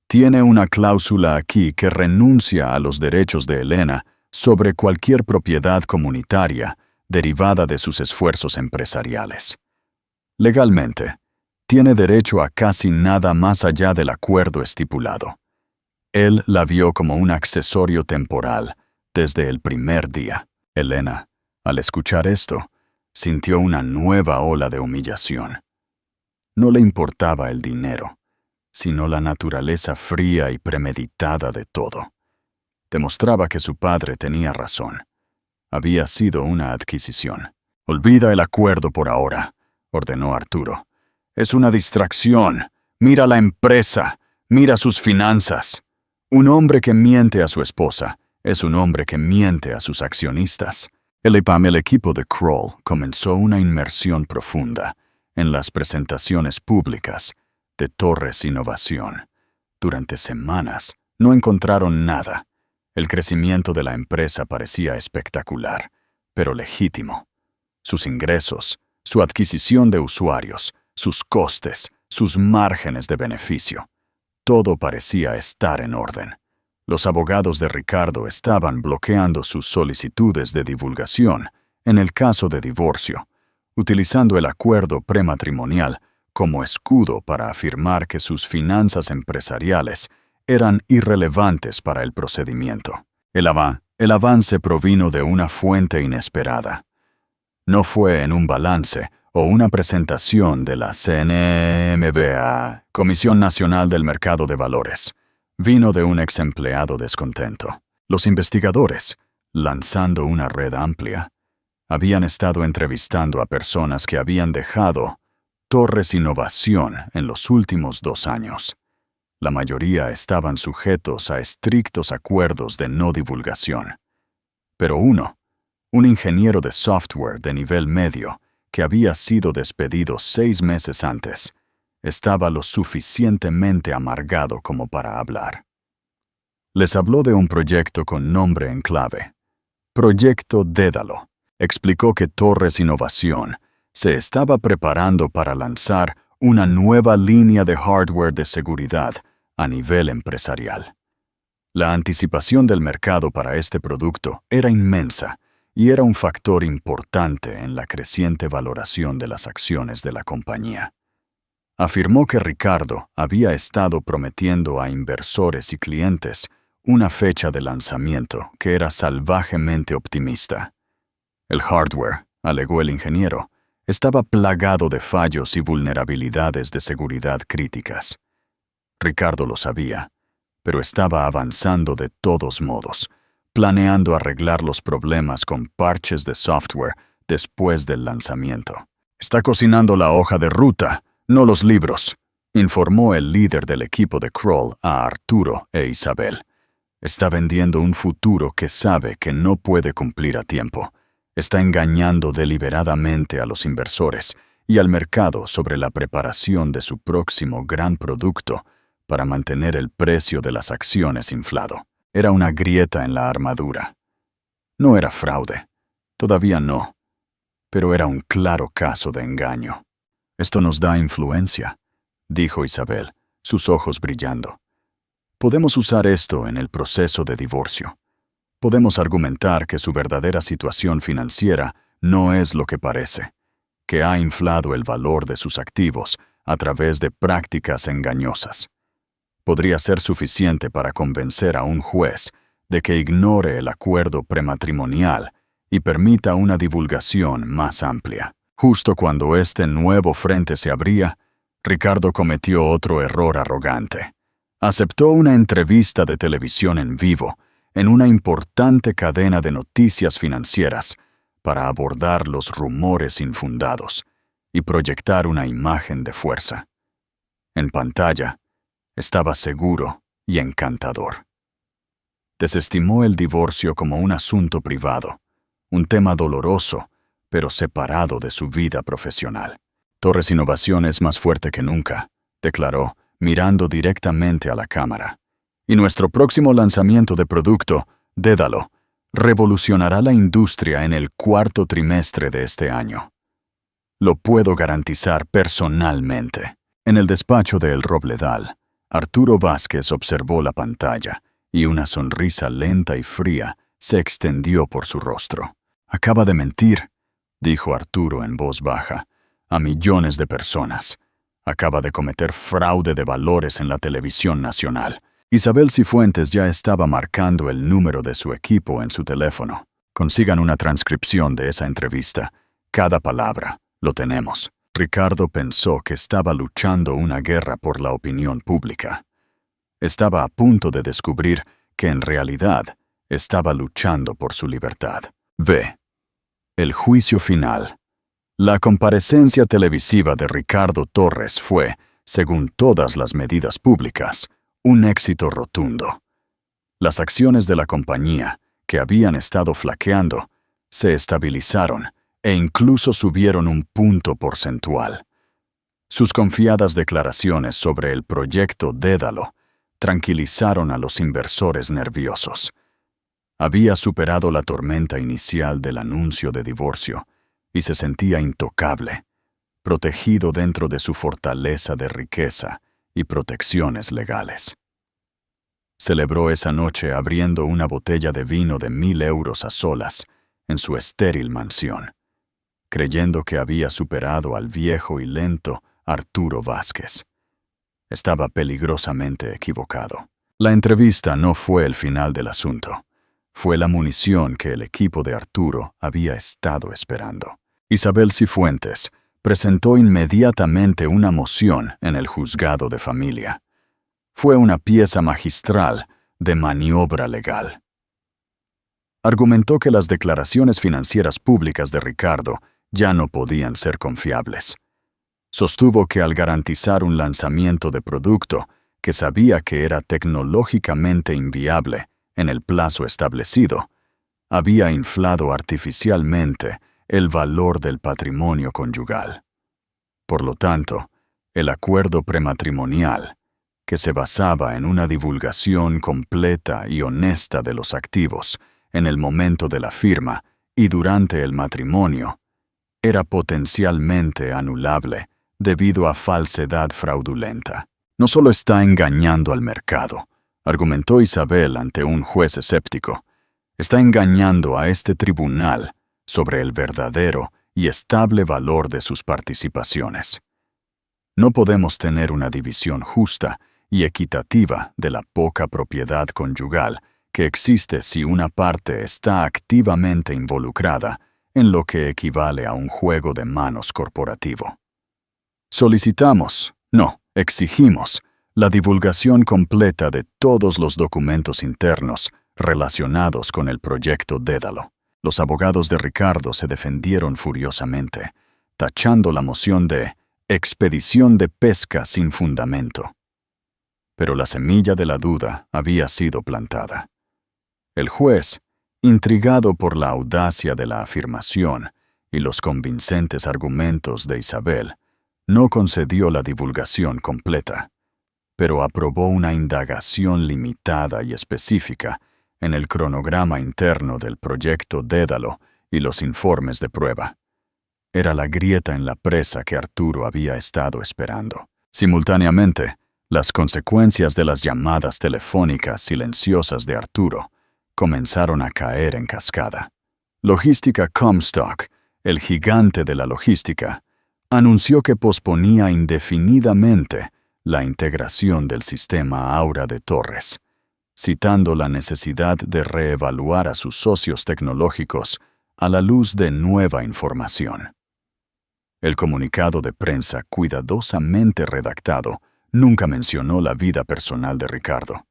A: «Tiene una cláusula aquí que renuncia a los derechos de Elena sobre cualquier propiedad comunitaria derivada de sus esfuerzos empresariales. Legalmente, tiene derecho a casi nada más allá del acuerdo estipulado. Él la vio como un accesorio temporal desde el primer día». Elena, al escuchar esto, sintió una nueva ola de humillación. No le importaba el dinero, sino la naturaleza fría y premeditada de todo. Demostraba que su padre tenía razón. Había sido una adquisición. «Olvida el acuerdo por ahora», ordenó Arturo. «Es una distracción. Mira la empresa. Mira sus finanzas». Un hombre que miente a su esposa es un hombre que miente a sus accionistas. El equipo de Kroll comenzó una inmersión profunda en las presentaciones públicas de Torres Innovación. Durante semanas no encontraron nada. El crecimiento de la empresa parecía espectacular, pero legítimo. Sus ingresos, su adquisición de usuarios, sus costes, sus márgenes de beneficio. Todo parecía estar en orden. Los abogados de Ricardo estaban bloqueando sus solicitudes de divulgación en el caso de divorcio, utilizando el acuerdo prematrimonial como escudo para afirmar que sus finanzas empresariales eran irrelevantes para el procedimiento. El avance provino de una fuente inesperada. No fue en un balance o una presentación de la CNMVA, Comisión Nacional del Mercado de Valores. Vino de un ex empleado descontento. Los investigadores, lanzando una red amplia, habían estado entrevistando a personas que habían dejado Torres Innovación en los últimos 2 años. La mayoría estaban sujetos a estrictos acuerdos de no divulgación. Pero un ingeniero de software de nivel medio, que había sido despedido 6 meses antes, estaba lo suficientemente amargado como para hablar. Les habló de un proyecto con nombre en clave. Proyecto Dédalo. Explicó que Torres Innovación se estaba preparando para lanzar una nueva línea de hardware de seguridad a nivel empresarial. La anticipación del mercado para este producto era inmensa y era un factor importante en la creciente valoración de las acciones de la compañía. Afirmó que Ricardo había estado prometiendo a inversores y clientes una fecha de lanzamiento que era salvajemente optimista. El hardware, alegó el ingeniero, estaba plagado de fallos y vulnerabilidades de seguridad críticas. Ricardo lo sabía, pero estaba avanzando de todos modos, planeando arreglar los problemas con parches de software después del lanzamiento. «Está cocinando la hoja de ruta, no los libros», informó el líder del equipo de Kroll a Arturo e Isabel. «Está vendiendo un futuro que sabe que no puede cumplir a tiempo. Está engañando deliberadamente a los inversores y al mercado sobre la preparación de su próximo gran producto para mantener el precio de las acciones inflado». Era una grieta en la armadura. No era fraude, todavía no, pero era un claro caso de engaño. «Esto nos da influencia», dijo Isabel, sus ojos brillando. «Podemos usar esto en el proceso de divorcio. Podemos argumentar que su verdadera situación financiera no es lo que parece, que ha inflado el valor de sus activos a través de prácticas engañosas. Podría ser suficiente para convencer a un juez de que ignore el acuerdo prematrimonial y permita una divulgación más amplia». Justo cuando este nuevo frente se abría, Ricardo cometió otro error arrogante. Aceptó una entrevista de televisión en vivo en una importante cadena de noticias financieras para abordar los rumores infundados y proyectar una imagen de fuerza. En pantalla, estaba seguro y encantador. Desestimó el divorcio como un asunto privado, un tema doloroso, pero separado de su vida profesional. «Torres Innovación es más fuerte que nunca», declaró, mirando directamente a la cámara. «Y nuestro próximo lanzamiento de producto, Dédalo, revolucionará la industria en el 4º trimestre de este año. Lo puedo garantizar personalmente». En el despacho de El Robledal, Arturo Vázquez observó la pantalla y una sonrisa lenta y fría se extendió por su rostro. «Acaba de mentir», dijo Arturo en voz baja, «a millones de personas. Acaba de cometer fraude de valores en la televisión nacional». Isabel Cifuentes ya estaba marcando el número de su equipo en su teléfono. «Consigan una transcripción de esa entrevista Cada palabra, lo tenemos. Ricardo pensó que estaba luchando una guerra por la opinión pública. Estaba a punto de descubrir que en realidad estaba luchando por su libertad. V. El juicio final. La comparecencia televisiva de Ricardo Torres fue, según todas las medidas públicas, un éxito rotundo. Las acciones de la compañía, que habían estado flaqueando, se estabilizaron e incluso subieron un punto porcentual. Sus confiadas declaraciones sobre el proyecto Dédalo tranquilizaron a los inversores nerviosos. Había superado la tormenta inicial del anuncio de divorcio y se sentía intocable, protegido dentro de su fortaleza de riqueza y protecciones legales. Celebró esa noche abriendo una botella de vino de 1.000 euros a solas en su estéril mansión, creyendo que había superado al viejo y lento Arturo Vázquez. Estaba peligrosamente equivocado. La entrevista no fue el final del asunto. Fue la munición que el equipo de Arturo había estado esperando. Isabel Cifuentes presentó inmediatamente una moción en el juzgado de familia. Fue una pieza magistral de maniobra legal. Argumentó que las declaraciones financieras públicas de Ricardo ya no podían ser confiables. Sostuvo que al garantizar un lanzamiento de producto que sabía que era tecnológicamente inviable en el plazo establecido, había inflado artificialmente el valor del patrimonio conyugal. Por lo tanto, el acuerdo prematrimonial, que se basaba en una divulgación completa y honesta de los activos en el momento de la firma y durante el matrimonio, era potencialmente anulable debido a falsedad fraudulenta. No solo está engañando al mercado, argumentó Isabel ante un juez escéptico, está engañando a este tribunal sobre el verdadero y estable valor de sus participaciones. No podemos tener una división justa y equitativa de la poca propiedad conyugal que existe si una parte está activamente involucrada en lo que equivale a un juego de manos corporativo. Solicitamos, no, exigimos, la divulgación completa de todos los documentos internos relacionados con el proyecto Dédalo. Los abogados de Ricardo se defendieron furiosamente, tachando la moción de expedición de pesca sin fundamento. Pero la semilla de la duda había sido plantada. El juez, intrigado por la audacia de la afirmación y los convincentes argumentos de Isabel, no concedió la divulgación completa, pero aprobó una indagación limitada y específica en el cronograma interno del proyecto Dédalo y los informes de prueba. Era la grieta en la presa que Arturo había estado esperando. Simultáneamente, las consecuencias de las llamadas telefónicas silenciosas de Arturo comenzaron a caer en cascada. Logística Comstock, el gigante de la logística, anunció que posponía indefinidamente la integración del sistema Aura de Torres, citando la necesidad de reevaluar a sus socios tecnológicos a la luz de nueva información. El comunicado de prensa cuidadosamente redactado nunca mencionó la vida personal de Ricardo,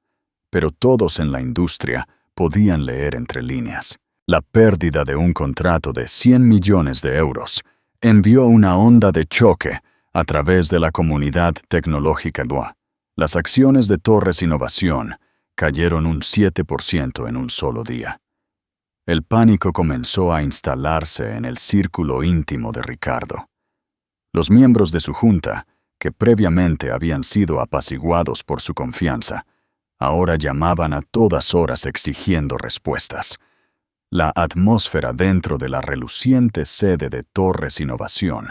A: pero todos en la industria podían leer entre líneas. La pérdida de un contrato de 100 millones de euros envió una onda de choque a través de la comunidad tecnológica DUA. Las acciones de Torres Innovación cayeron un 7% en un solo día. El pánico comenzó a instalarse en el círculo íntimo de Ricardo. Los miembros de su junta, que previamente habían sido apaciguados por su confianza, ahora llamaban a todas horas exigiendo respuestas. La atmósfera dentro de la reluciente sede de Torres Innovación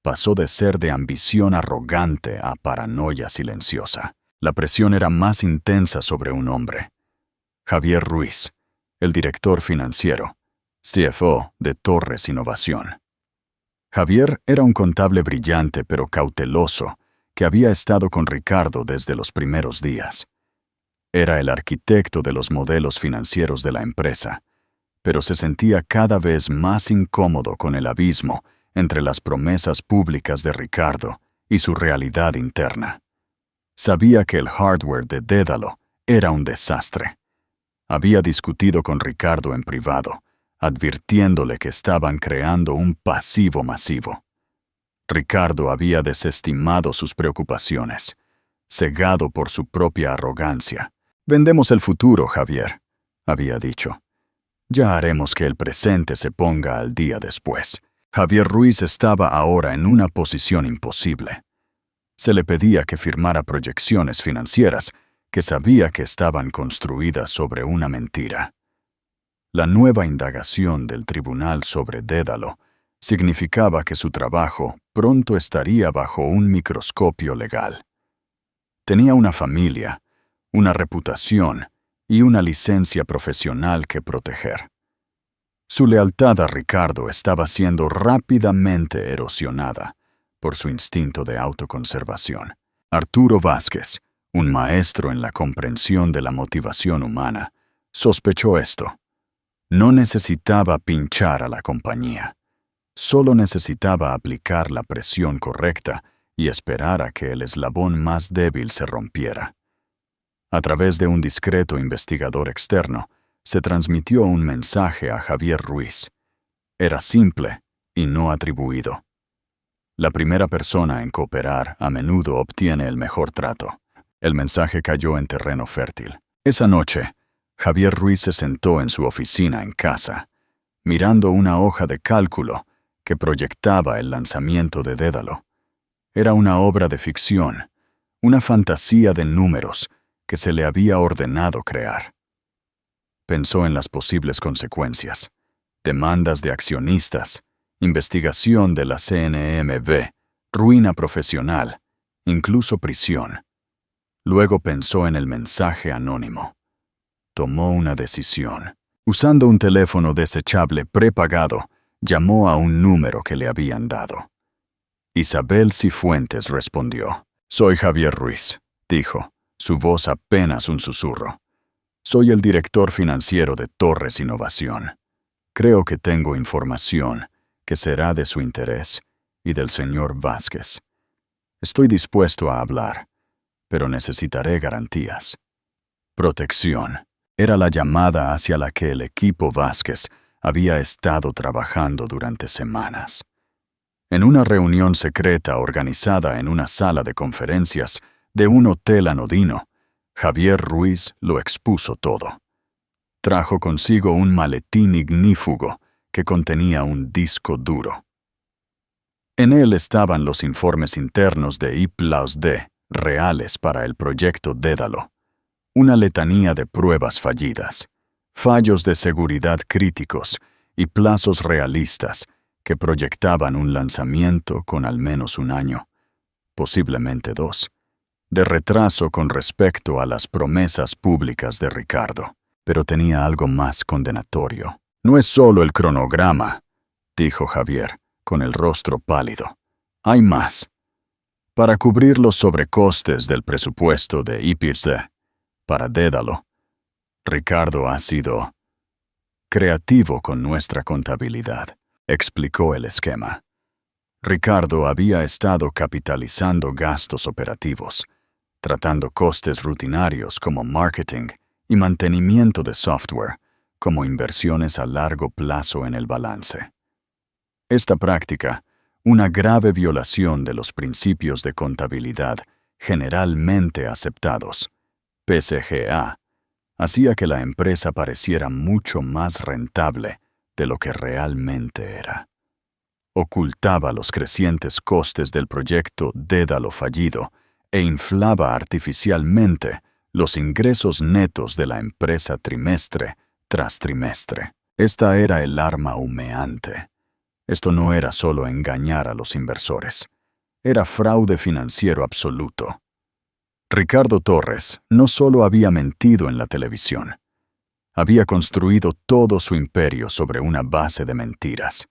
A: pasó de ser de ambición arrogante a paranoia silenciosa. La presión era más intensa sobre un hombre, Javier Ruiz, el director financiero, CFO de Torres Innovación. Javier era un contable brillante pero cauteloso que había estado con Ricardo desde los primeros días. Era el arquitecto de los modelos financieros de la empresa, pero se sentía cada vez más incómodo con el abismo entre las promesas públicas de Ricardo y su realidad interna. Sabía que el hardware de Dédalo era un desastre. Había discutido con Ricardo en privado, advirtiéndole que estaban creando un pasivo masivo. Ricardo había desestimado sus preocupaciones, cegado por su propia arrogancia. «Vendemos el futuro, Javier», había dicho. «Ya haremos que el presente se ponga al día después». Javier Ruiz estaba ahora en una posición imposible. Se le pedía que firmara proyecciones financieras que sabía que estaban construidas sobre una mentira. La nueva indagación del tribunal sobre Dédalo significaba que su trabajo pronto estaría bajo un microscopio legal. Tenía una familia, una reputación y una licencia profesional que proteger. Su lealtad a Ricardo estaba siendo rápidamente erosionada por su instinto de autoconservación. Arturo Vázquez, un maestro en la comprensión de la motivación humana, sospechó esto. No necesitaba pinchar a la compañía. Solo necesitaba aplicar la presión correcta y esperar a que el eslabón más débil se rompiera. A través de un discreto investigador externo, se transmitió un mensaje a Javier Ruiz. Era simple y no atribuido. La primera persona en cooperar a menudo obtiene el mejor trato. El mensaje cayó en terreno fértil. Esa noche, Javier Ruiz se sentó en su oficina en casa, mirando una hoja de cálculo que proyectaba el lanzamiento de Dédalo. Era una obra de ficción, una fantasía de números que se le había ordenado crear. Pensó en las posibles consecuencias: demandas de accionistas, investigación de la CNMV, ruina profesional, incluso prisión. Luego pensó en el mensaje anónimo. Tomó una decisión. Usando un teléfono desechable prepagado, llamó a un número que le habían dado. Isabel Cifuentes respondió. «Soy Javier Ruiz», dijo, su voz apenas un susurro. «Soy el director financiero de Torres Innovación. Creo que tengo información que será de su interés y del señor Vázquez. Estoy dispuesto a hablar, pero necesitaré garantías». Protección era la llamada hacia la que el equipo Vázquez había estado trabajando durante semanas. En una reunión secreta organizada en una sala de conferencias de un hotel anodino, Javier Ruiz lo expuso todo. Trajo consigo un maletín ignífugo que contenía un disco duro. En él estaban los informes internos de I+D reales para el proyecto Dédalo, una letanía de pruebas fallidas, fallos de seguridad críticos y plazos realistas que proyectaban un lanzamiento con al menos un año, posiblemente 2, de retraso con respecto a las promesas públicas de Ricardo. Pero tenía algo más condenatorio. «No es solo el cronograma», dijo Javier, con el rostro pálido. «Hay más. Para cubrir los sobrecostes del presupuesto de I+D, para Dédalo, Ricardo ha sido creativo con nuestra contabilidad», explicó el esquema. Ricardo había estado capitalizando gastos operativos, tratando costes rutinarios como marketing y mantenimiento de software como inversiones a largo plazo en el balance. Esta práctica, una grave violación de los principios de contabilidad generalmente aceptados, PCGA, hacía que la empresa pareciera mucho más rentable de lo que realmente era. Ocultaba los crecientes costes del proyecto Dédalo fallido e inflaba artificialmente los ingresos netos de la empresa trimestre tras trimestre. Esta era el arma humeante. Esto no era solo engañar a los inversores. Era fraude financiero absoluto. Ricardo Torres no solo había mentido en la televisión. Había construido todo su imperio sobre una base de mentiras.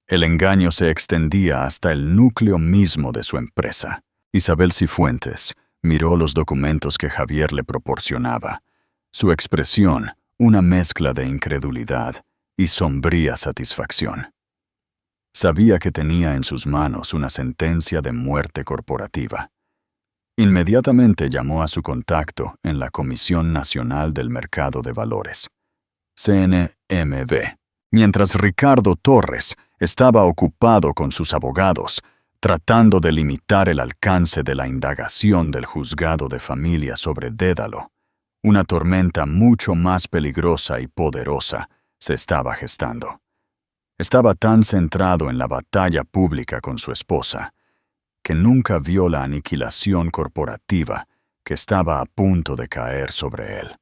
A: El engaño se extendía hasta el núcleo mismo de su empresa. Isabel Cifuentes miró los documentos que Javier le proporcionaba. Su expresión, una mezcla de incredulidad y sombría satisfacción. Sabía que tenía en sus manos una sentencia de muerte corporativa. Inmediatamente llamó a su contacto en la Comisión Nacional del Mercado de Valores, CNMV, mientras Ricardo Torres estaba ocupado con sus abogados, tratando de limitar el alcance de la indagación del juzgado de familia sobre Dédalo. Una tormenta mucho más peligrosa y poderosa se estaba gestando. Estaba tan centrado en la batalla pública con su esposa, que nunca vio la aniquilación corporativa que estaba a punto de caer sobre él.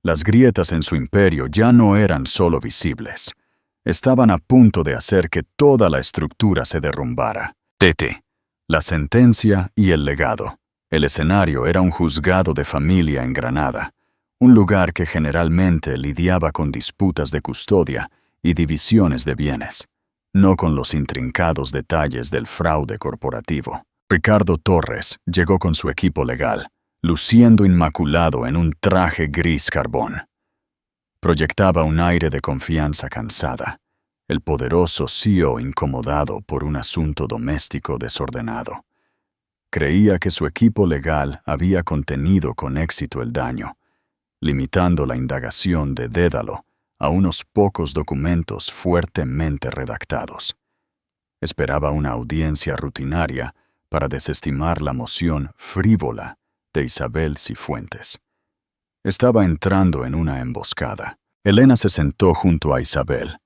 A: Las grietas en su imperio ya no eran solo visibles. Estaban a punto de hacer que toda la estructura se derrumbara. La sentencia y el legado. El escenario era un juzgado de familia en Granada, un lugar que generalmente lidiaba con disputas de custodia y divisiones de bienes, no con los intrincados detalles del fraude corporativo. Ricardo Torres llegó con su equipo legal, luciendo inmaculado en un traje gris carbón. Proyectaba un aire de confianza cansada, el poderoso CEO incomodado por un asunto doméstico desordenado. Creía que su equipo legal había contenido con éxito el daño, limitando la indagación de Dédalo a unos pocos documentos fuertemente redactados. Esperaba una audiencia rutinaria para desestimar la moción frívola de Isabel Cifuentes. Estaba entrando en una emboscada. Elena se sentó junto a Isabel.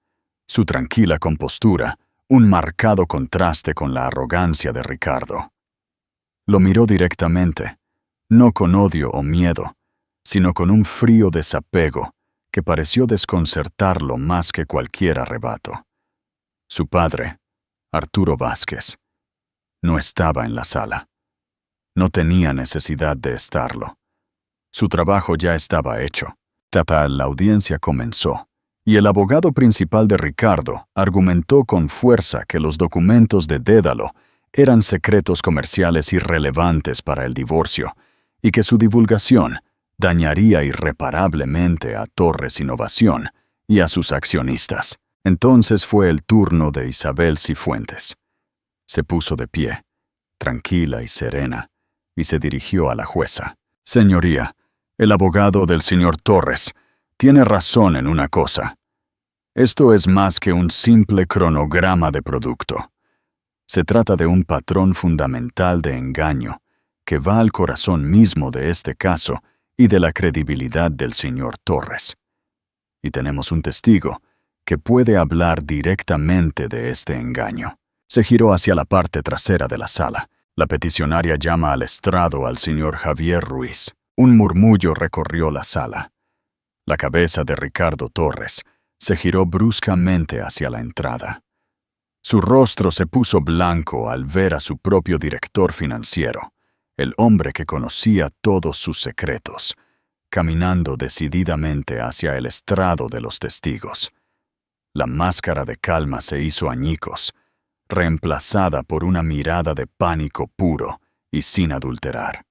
A: Su tranquila compostura, un marcado contraste con la arrogancia de Ricardo. Lo miró directamente, no con odio o miedo, sino con un frío desapego que pareció desconcertarlo más que cualquier arrebato. Su padre, Arturo Vázquez, no estaba en la sala. No tenía necesidad de estarlo. Su trabajo ya estaba hecho. La audiencia comenzó, y el abogado principal de Ricardo argumentó con fuerza que los documentos de Dédalo eran secretos comerciales irrelevantes para el divorcio y que su divulgación dañaría irreparablemente a Torres Innovación y a sus accionistas. Entonces fue el turno de Isabel Cifuentes. Se puso de pie, tranquila y serena, y se dirigió a la jueza. «Señoría, el abogado del señor Torres tiene razón en una cosa. Esto es más que un simple cronograma de producto. Se trata de un patrón fundamental de engaño que va al corazón mismo de este caso y de la credibilidad del señor Torres. Y tenemos un testigo que puede hablar directamente de este engaño». Se giró hacia la parte trasera de la sala. La peticionaria llama al estrado al señor Javier Ruiz. Un murmullo recorrió la sala. La cabeza de Ricardo Torres se giró bruscamente hacia la entrada. Su rostro se puso blanco al ver a su propio director financiero, el hombre que conocía todos sus secretos, caminando decididamente hacia el estrado de los testigos. La máscara de calma se hizo añicos, reemplazada por una mirada de pánico puro y sin adulterar.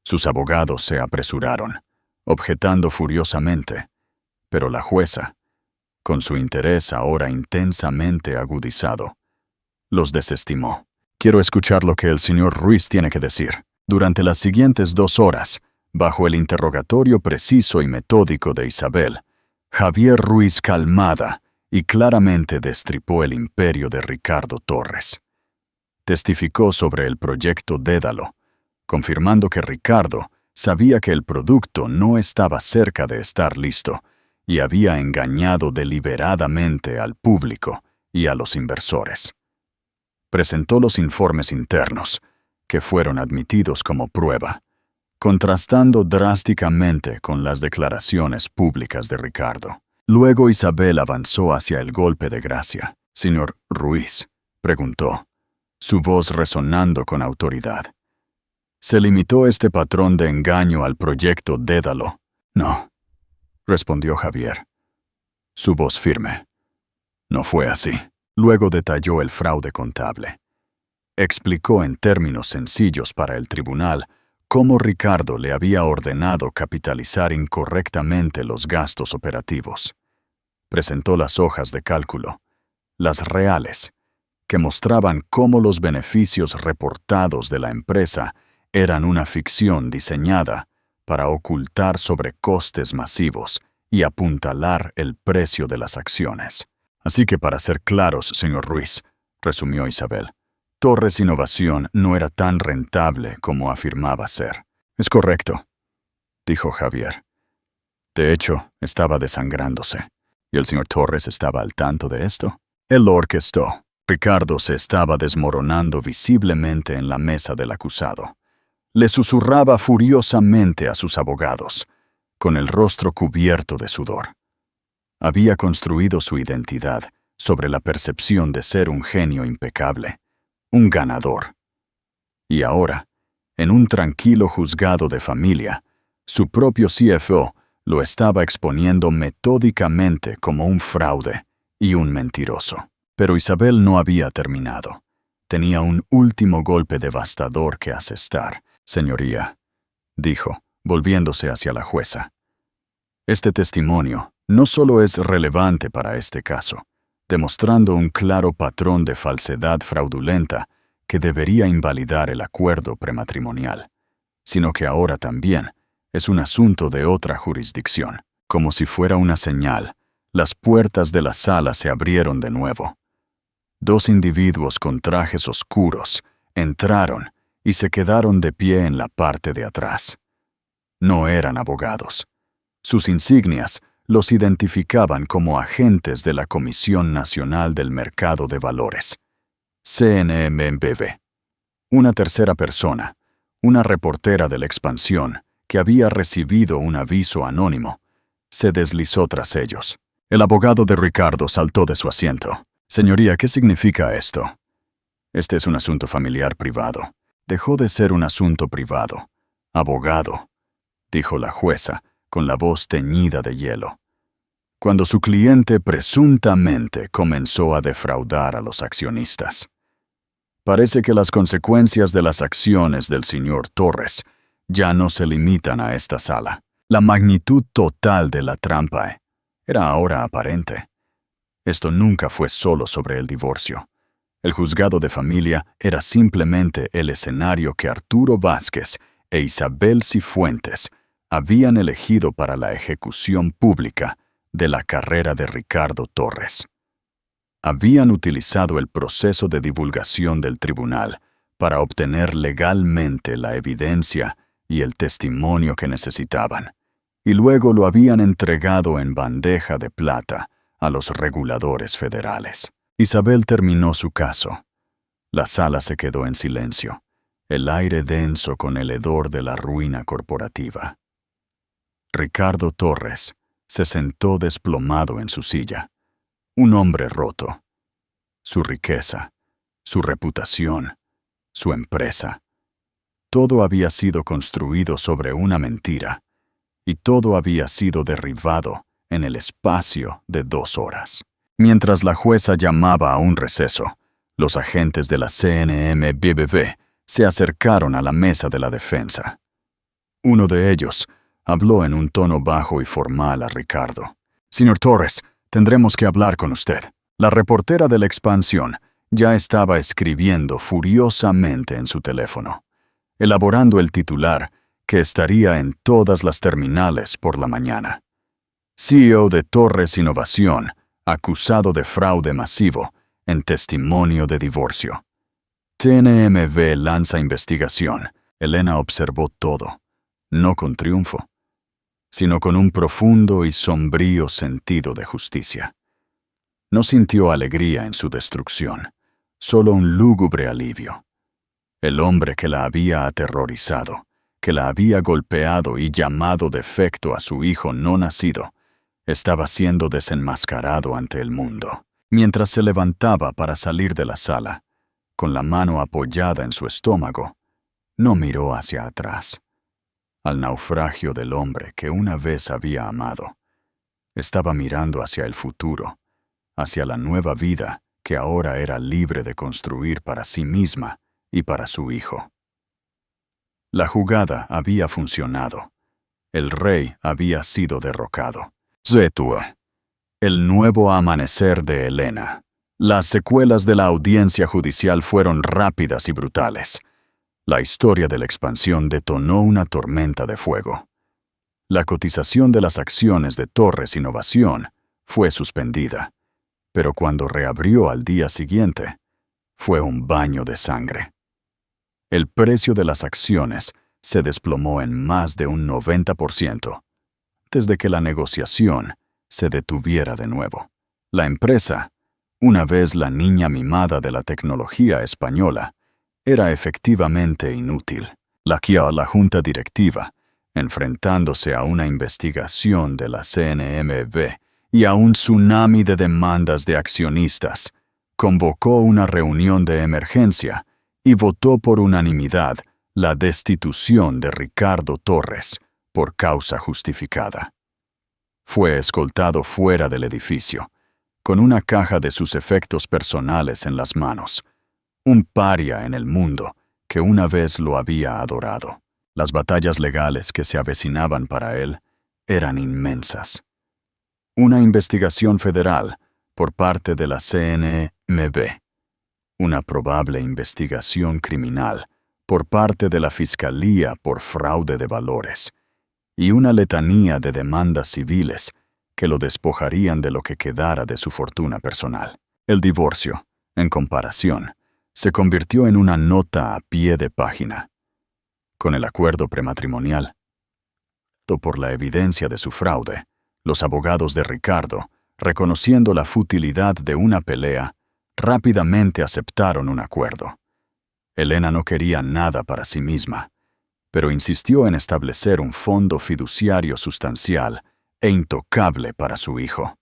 A: Sus abogados se apresuraron, objetando furiosamente, pero la jueza, con su interés ahora intensamente agudizado, los desestimó. «Quiero escuchar lo que el señor Ruiz tiene que decir». Durante las siguientes 2 horas, bajo el interrogatorio preciso y metódico de Isabel, Javier Ruiz calmada y claramente destripó el imperio de Ricardo Torres. Testificó sobre el proyecto Dédalo, confirmando que Ricardo sabía que el producto no estaba cerca de estar listo y había engañado deliberadamente al público y a los inversores. Presentó los informes internos, que fueron admitidos como prueba, contrastando drásticamente con las declaraciones públicas de Ricardo. Luego Isabel avanzó hacia el golpe de gracia. «Señor Ruiz», preguntó, su voz resonando con autoridad. «¿Se limitó este patrón de engaño al proyecto Dédalo?» «No», respondió Javier, su voz firme. «No fue así». Luego detalló el fraude contable. Explicó en términos sencillos para el tribunal cómo Ricardo le había ordenado capitalizar incorrectamente los gastos operativos. Presentó las hojas de cálculo, las reales, que mostraban cómo los beneficios reportados de la empresa eran una ficción diseñada para ocultar sobrecostes masivos y apuntalar el precio de las acciones. Así que para ser claros, señor Ruiz, resumió Isabel, Torres Innovación no era tan rentable como afirmaba ser. Es correcto, dijo Javier. De hecho, estaba desangrándose. ¿Y el señor Torres estaba al tanto de esto? Él lo orquestó. Ricardo se estaba desmoronando visiblemente en la mesa del acusado. Le susurraba furiosamente a sus abogados, con el rostro cubierto de sudor. Había construido su identidad sobre la percepción de ser un genio impecable, un ganador. Y ahora, en un tranquilo juzgado de familia, su propio CFO lo estaba exponiendo metódicamente como un fraude y un mentiroso. Pero Isabel no había terminado. Tenía un último golpe devastador que asestar. Señoría, dijo, volviéndose hacia la jueza. Este testimonio no solo es relevante para este caso, demostrando un claro patrón de falsedad fraudulenta que debería invalidar el acuerdo prematrimonial, sino que ahora también es un asunto de otra jurisdicción. Como si fuera una señal, las puertas de la sala se abrieron de nuevo. Dos individuos con trajes oscuros entraron y se quedaron de pie en la parte de atrás. No eran abogados. Sus insignias los identificaban como agentes de la Comisión Nacional del Mercado de Valores, CNMV. Una tercera persona, una reportera de la Expansión, que había recibido un aviso anónimo, se deslizó tras ellos. El abogado de Ricardo saltó de su asiento. Señoría, ¿qué significa esto? Este es un asunto familiar privado. Dejó de ser un asunto privado. Abogado, dijo la jueza, con la voz teñida de hielo. Cuando su cliente presuntamente comenzó a defraudar a los accionistas. Parece que las consecuencias de las acciones del señor Torres ya no se limitan a esta sala. La magnitud total de la trampa era ahora aparente. Esto nunca fue solo sobre el divorcio. El juzgado de familia era simplemente el escenario que Arturo Vázquez e Isabel Cifuentes habían elegido para la ejecución pública de la carrera de Ricardo Torres. Habían utilizado el proceso de divulgación del tribunal para obtener legalmente la evidencia y el testimonio que necesitaban, y luego lo habían entregado en bandeja de plata a los reguladores federales. Isabel terminó su caso. La sala se quedó en silencio, el aire denso con el hedor de la ruina corporativa. Ricardo Torres se sentó desplomado en su silla, un hombre roto. Su riqueza, su reputación, su empresa. Todo había sido construido sobre una mentira, y todo había sido derribado en el espacio de 2 horas. Mientras la jueza llamaba a un receso, los agentes de la CNMVB se acercaron a la mesa de la defensa. Uno de ellos habló en un tono bajo y formal a Ricardo. «Señor Torres, tendremos que hablar con usted». La reportera de la Expansión ya estaba escribiendo furiosamente en su teléfono, elaborando el titular que estaría en todas las terminales por la mañana. CEO de Torres Innovación, acusado de fraude masivo en testimonio de divorcio. TNMV lanza investigación. Elena observó todo, no con triunfo, sino con un profundo y sombrío sentido de justicia. No sintió alegría en su destrucción, solo un lúgubre alivio. El hombre que la había aterrorizado, que la había golpeado y llamado defecto a su hijo no nacido, estaba siendo desenmascarado ante el mundo. Mientras se levantaba para salir de la sala, con la mano apoyada en su estómago, no miró hacia atrás, al naufragio del hombre que una vez había amado. Estaba mirando hacia el futuro, hacia la nueva vida que ahora era libre de construir para sí misma y para su hijo. La jugada había funcionado. El rey había sido derrocado. «Zetua», El nuevo amanecer de Elena. Las secuelas de la audiencia judicial fueron rápidas y brutales. La historia de la expansión detonó una tormenta de fuego. La cotización de las acciones de Torres Innovación fue suspendida, pero cuando reabrió al día siguiente, fue un baño de sangre. El precio de las acciones se desplomó en más de un 90%, desde que la negociación se detuviera de nuevo. La empresa, una vez la niña mimada de la tecnología española, era efectivamente inútil. La junta directiva, enfrentándose a una investigación de la CNMV y a un tsunami de demandas de accionistas, convocó una reunión de emergencia y votó por unanimidad la destitución de Ricardo Torres por causa justificada. Fue escoltado fuera del edificio, con una caja de sus efectos personales en las manos, un paria en el mundo que una vez lo había adorado. Las batallas legales que se avecinaban para él eran inmensas. Una investigación federal por parte de la CNMV, una probable investigación criminal por parte de la Fiscalía por fraude de valores, y una letanía de demandas civiles que lo despojarían de lo que quedara de su fortuna personal. El divorcio, en comparación, se convirtió en una nota a pie de página. Con el acuerdo prematrimonial, por la evidencia de su fraude, los abogados de Ricardo, reconociendo la futilidad de una pelea, rápidamente aceptaron un acuerdo. Elena no quería nada para sí misma, pero insistió en establecer un fondo fiduciario sustancial e intocable para su hijo.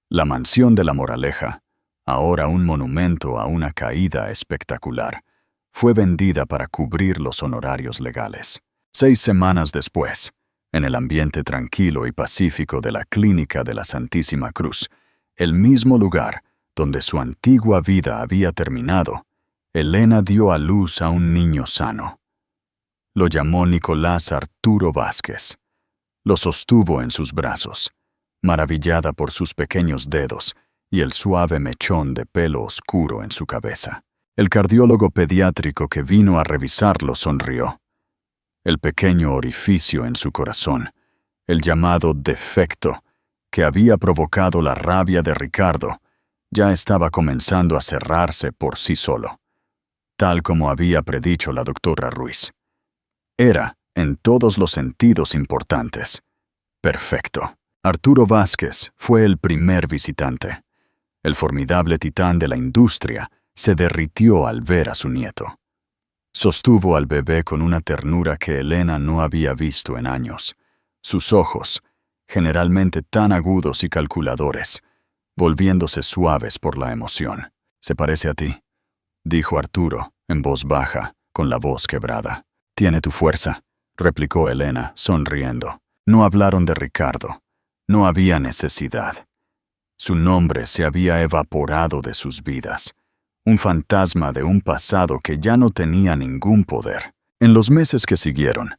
A: La mansión de La Moraleja, ahora un monumento a una caída espectacular, fue vendida para cubrir los honorarios legales. 6 semanas después, en el ambiente tranquilo y pacífico de la Clínica de la Santísima Cruz, el mismo lugar donde su antigua vida había terminado, Elena dio a luz a un niño sano. Lo llamó Nicolás Arturo Vázquez. Lo sostuvo en sus brazos, maravillada por sus pequeños dedos y el suave mechón de pelo oscuro en su cabeza. El cardiólogo pediátrico que vino a revisarlo sonrió. El pequeño orificio en su corazón, el llamado defecto que había provocado la rabia de Ricardo, ya estaba comenzando a cerrarse por sí solo, tal como había predicho la doctora Ruiz. Era, en todos los sentidos importantes, perfecto. Arturo Vázquez fue el primer visitante. El formidable titán de la industria se derritió al ver a su nieto. Sostuvo al bebé con una ternura que Elena no había visto en años. Sus ojos, generalmente tan agudos y calculadores, volviéndose suaves por la emoción. «Se parece a ti», dijo Arturo, en voz baja, con la voz quebrada. «Tiene tu fuerza», replicó Elena, sonriendo. No hablaron de Ricardo. No había necesidad. Su nombre se había evaporado de sus vidas. Un fantasma de un pasado que ya no tenía ningún poder. En los meses que siguieron,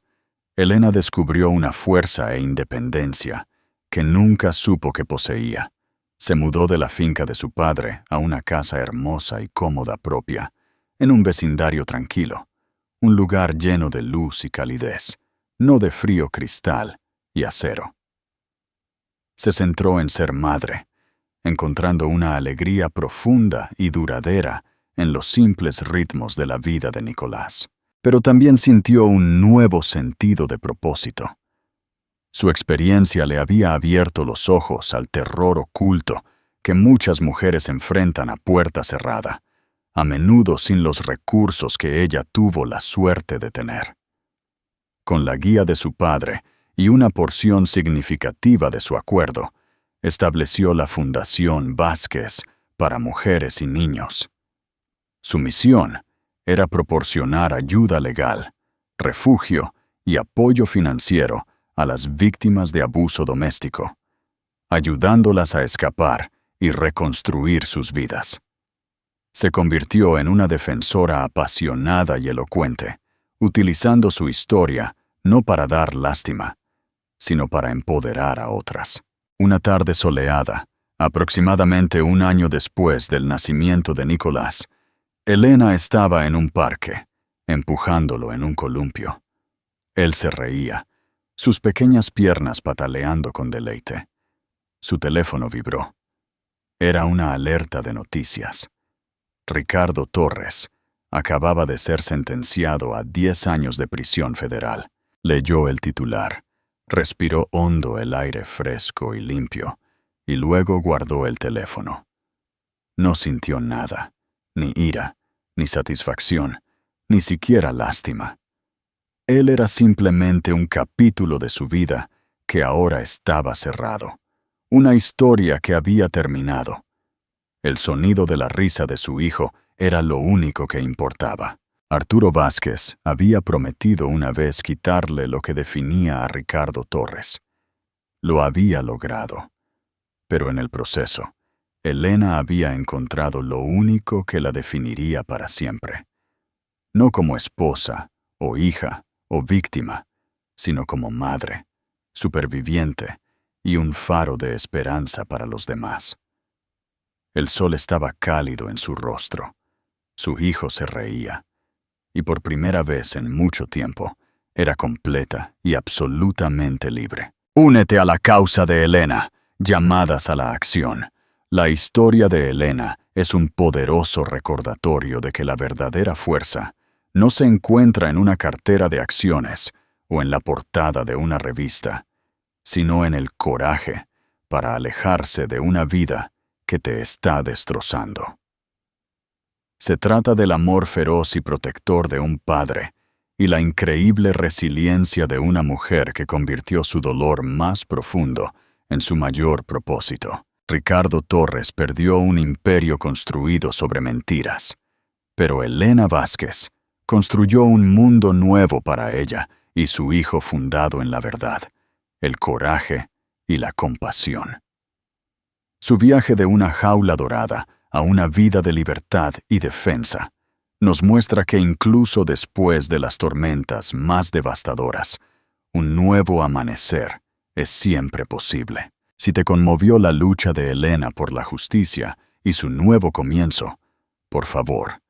A: Elena descubrió una fuerza e independencia que nunca supo que poseía. Se mudó de la finca de su padre a una casa hermosa y cómoda propia, en un vecindario tranquilo, un lugar lleno de luz y calidez, no de frío cristal y acero. Se centró en ser madre, encontrando una alegría profunda y duradera en los simples ritmos de la vida de Nicolás. Pero también sintió un nuevo sentido de propósito. Su experiencia le había abierto los ojos al terror oculto que muchas mujeres enfrentan a puerta cerrada, a menudo sin los recursos que ella tuvo la suerte de tener. Con la guía de su padre y una porción significativa de su acuerdo, estableció la Fundación Vázquez para mujeres y niños. Su misión era proporcionar ayuda legal, refugio y apoyo financiero a las víctimas de abuso doméstico, ayudándolas a escapar y reconstruir sus vidas. Se convirtió en una defensora apasionada y elocuente, utilizando su historia no para dar lástima, sino para empoderar a otras. Una tarde soleada, Aproximadamente un año después del nacimiento de Nicolás, Elena estaba en un parque, empujándolo en un columpio. Él se reía, sus pequeñas piernas pataleando con deleite. Su teléfono vibró. Era una alerta de noticias. Ricardo Torres acababa de ser sentenciado a 10 años de prisión federal. Leyó el titular, respiró hondo el aire fresco y limpio, y luego guardó el teléfono. No sintió nada, ni ira, ni satisfacción, ni siquiera lástima. Él era simplemente un capítulo de su vida que ahora estaba cerrado, una historia que había terminado. El sonido de la risa de su hijo era lo único que importaba. Arturo Vázquez había prometido una vez quitarle lo que definía a Ricardo Torres. Lo había logrado. Pero en el proceso, Elena había encontrado lo único que la definiría para siempre. No como esposa, o hija, o víctima, sino como madre, superviviente y un faro de esperanza para los demás. El sol estaba cálido en su rostro. Su hijo se reía. Y por primera vez en mucho tiempo, era completa y absolutamente libre. Únete a la causa de Elena. Llamadas a la acción. La historia de Elena es un poderoso recordatorio de que la verdadera fuerza no se encuentra en una cartera de acciones o en la portada de una revista, sino en el coraje para alejarse de una vida que te está destrozando. Se trata del amor feroz y protector de un padre y la increíble resiliencia de una mujer que convirtió su dolor más profundo en su mayor propósito. Ricardo Torres perdió un imperio construido sobre mentiras, pero Elena Vázquez construyó un mundo nuevo para ella y su hijo fundado en la verdad, el coraje y la compasión. Su viaje de una jaula dorada a una vida de libertad y defensa nos muestra que incluso después de las tormentas más devastadoras, un nuevo amanecer es siempre posible. Si te conmovió la lucha de Elena por la justicia y su nuevo comienzo, por favor,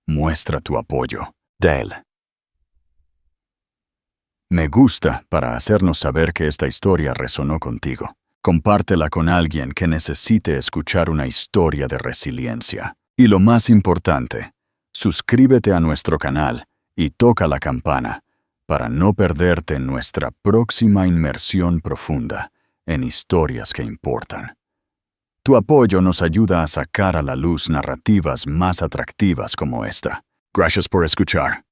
A: muestra tu apoyo. Dale me gusta para hacernos saber que esta historia resonó contigo. Compártela con alguien que necesite escuchar una historia de resiliencia. Y lo más importante, suscríbete a nuestro canal y toca la campana para no perderte nuestra próxima inmersión profunda en historias que importan. Tu apoyo nos ayuda a sacar a la luz narrativas más atractivas como esta. Gracias por escuchar.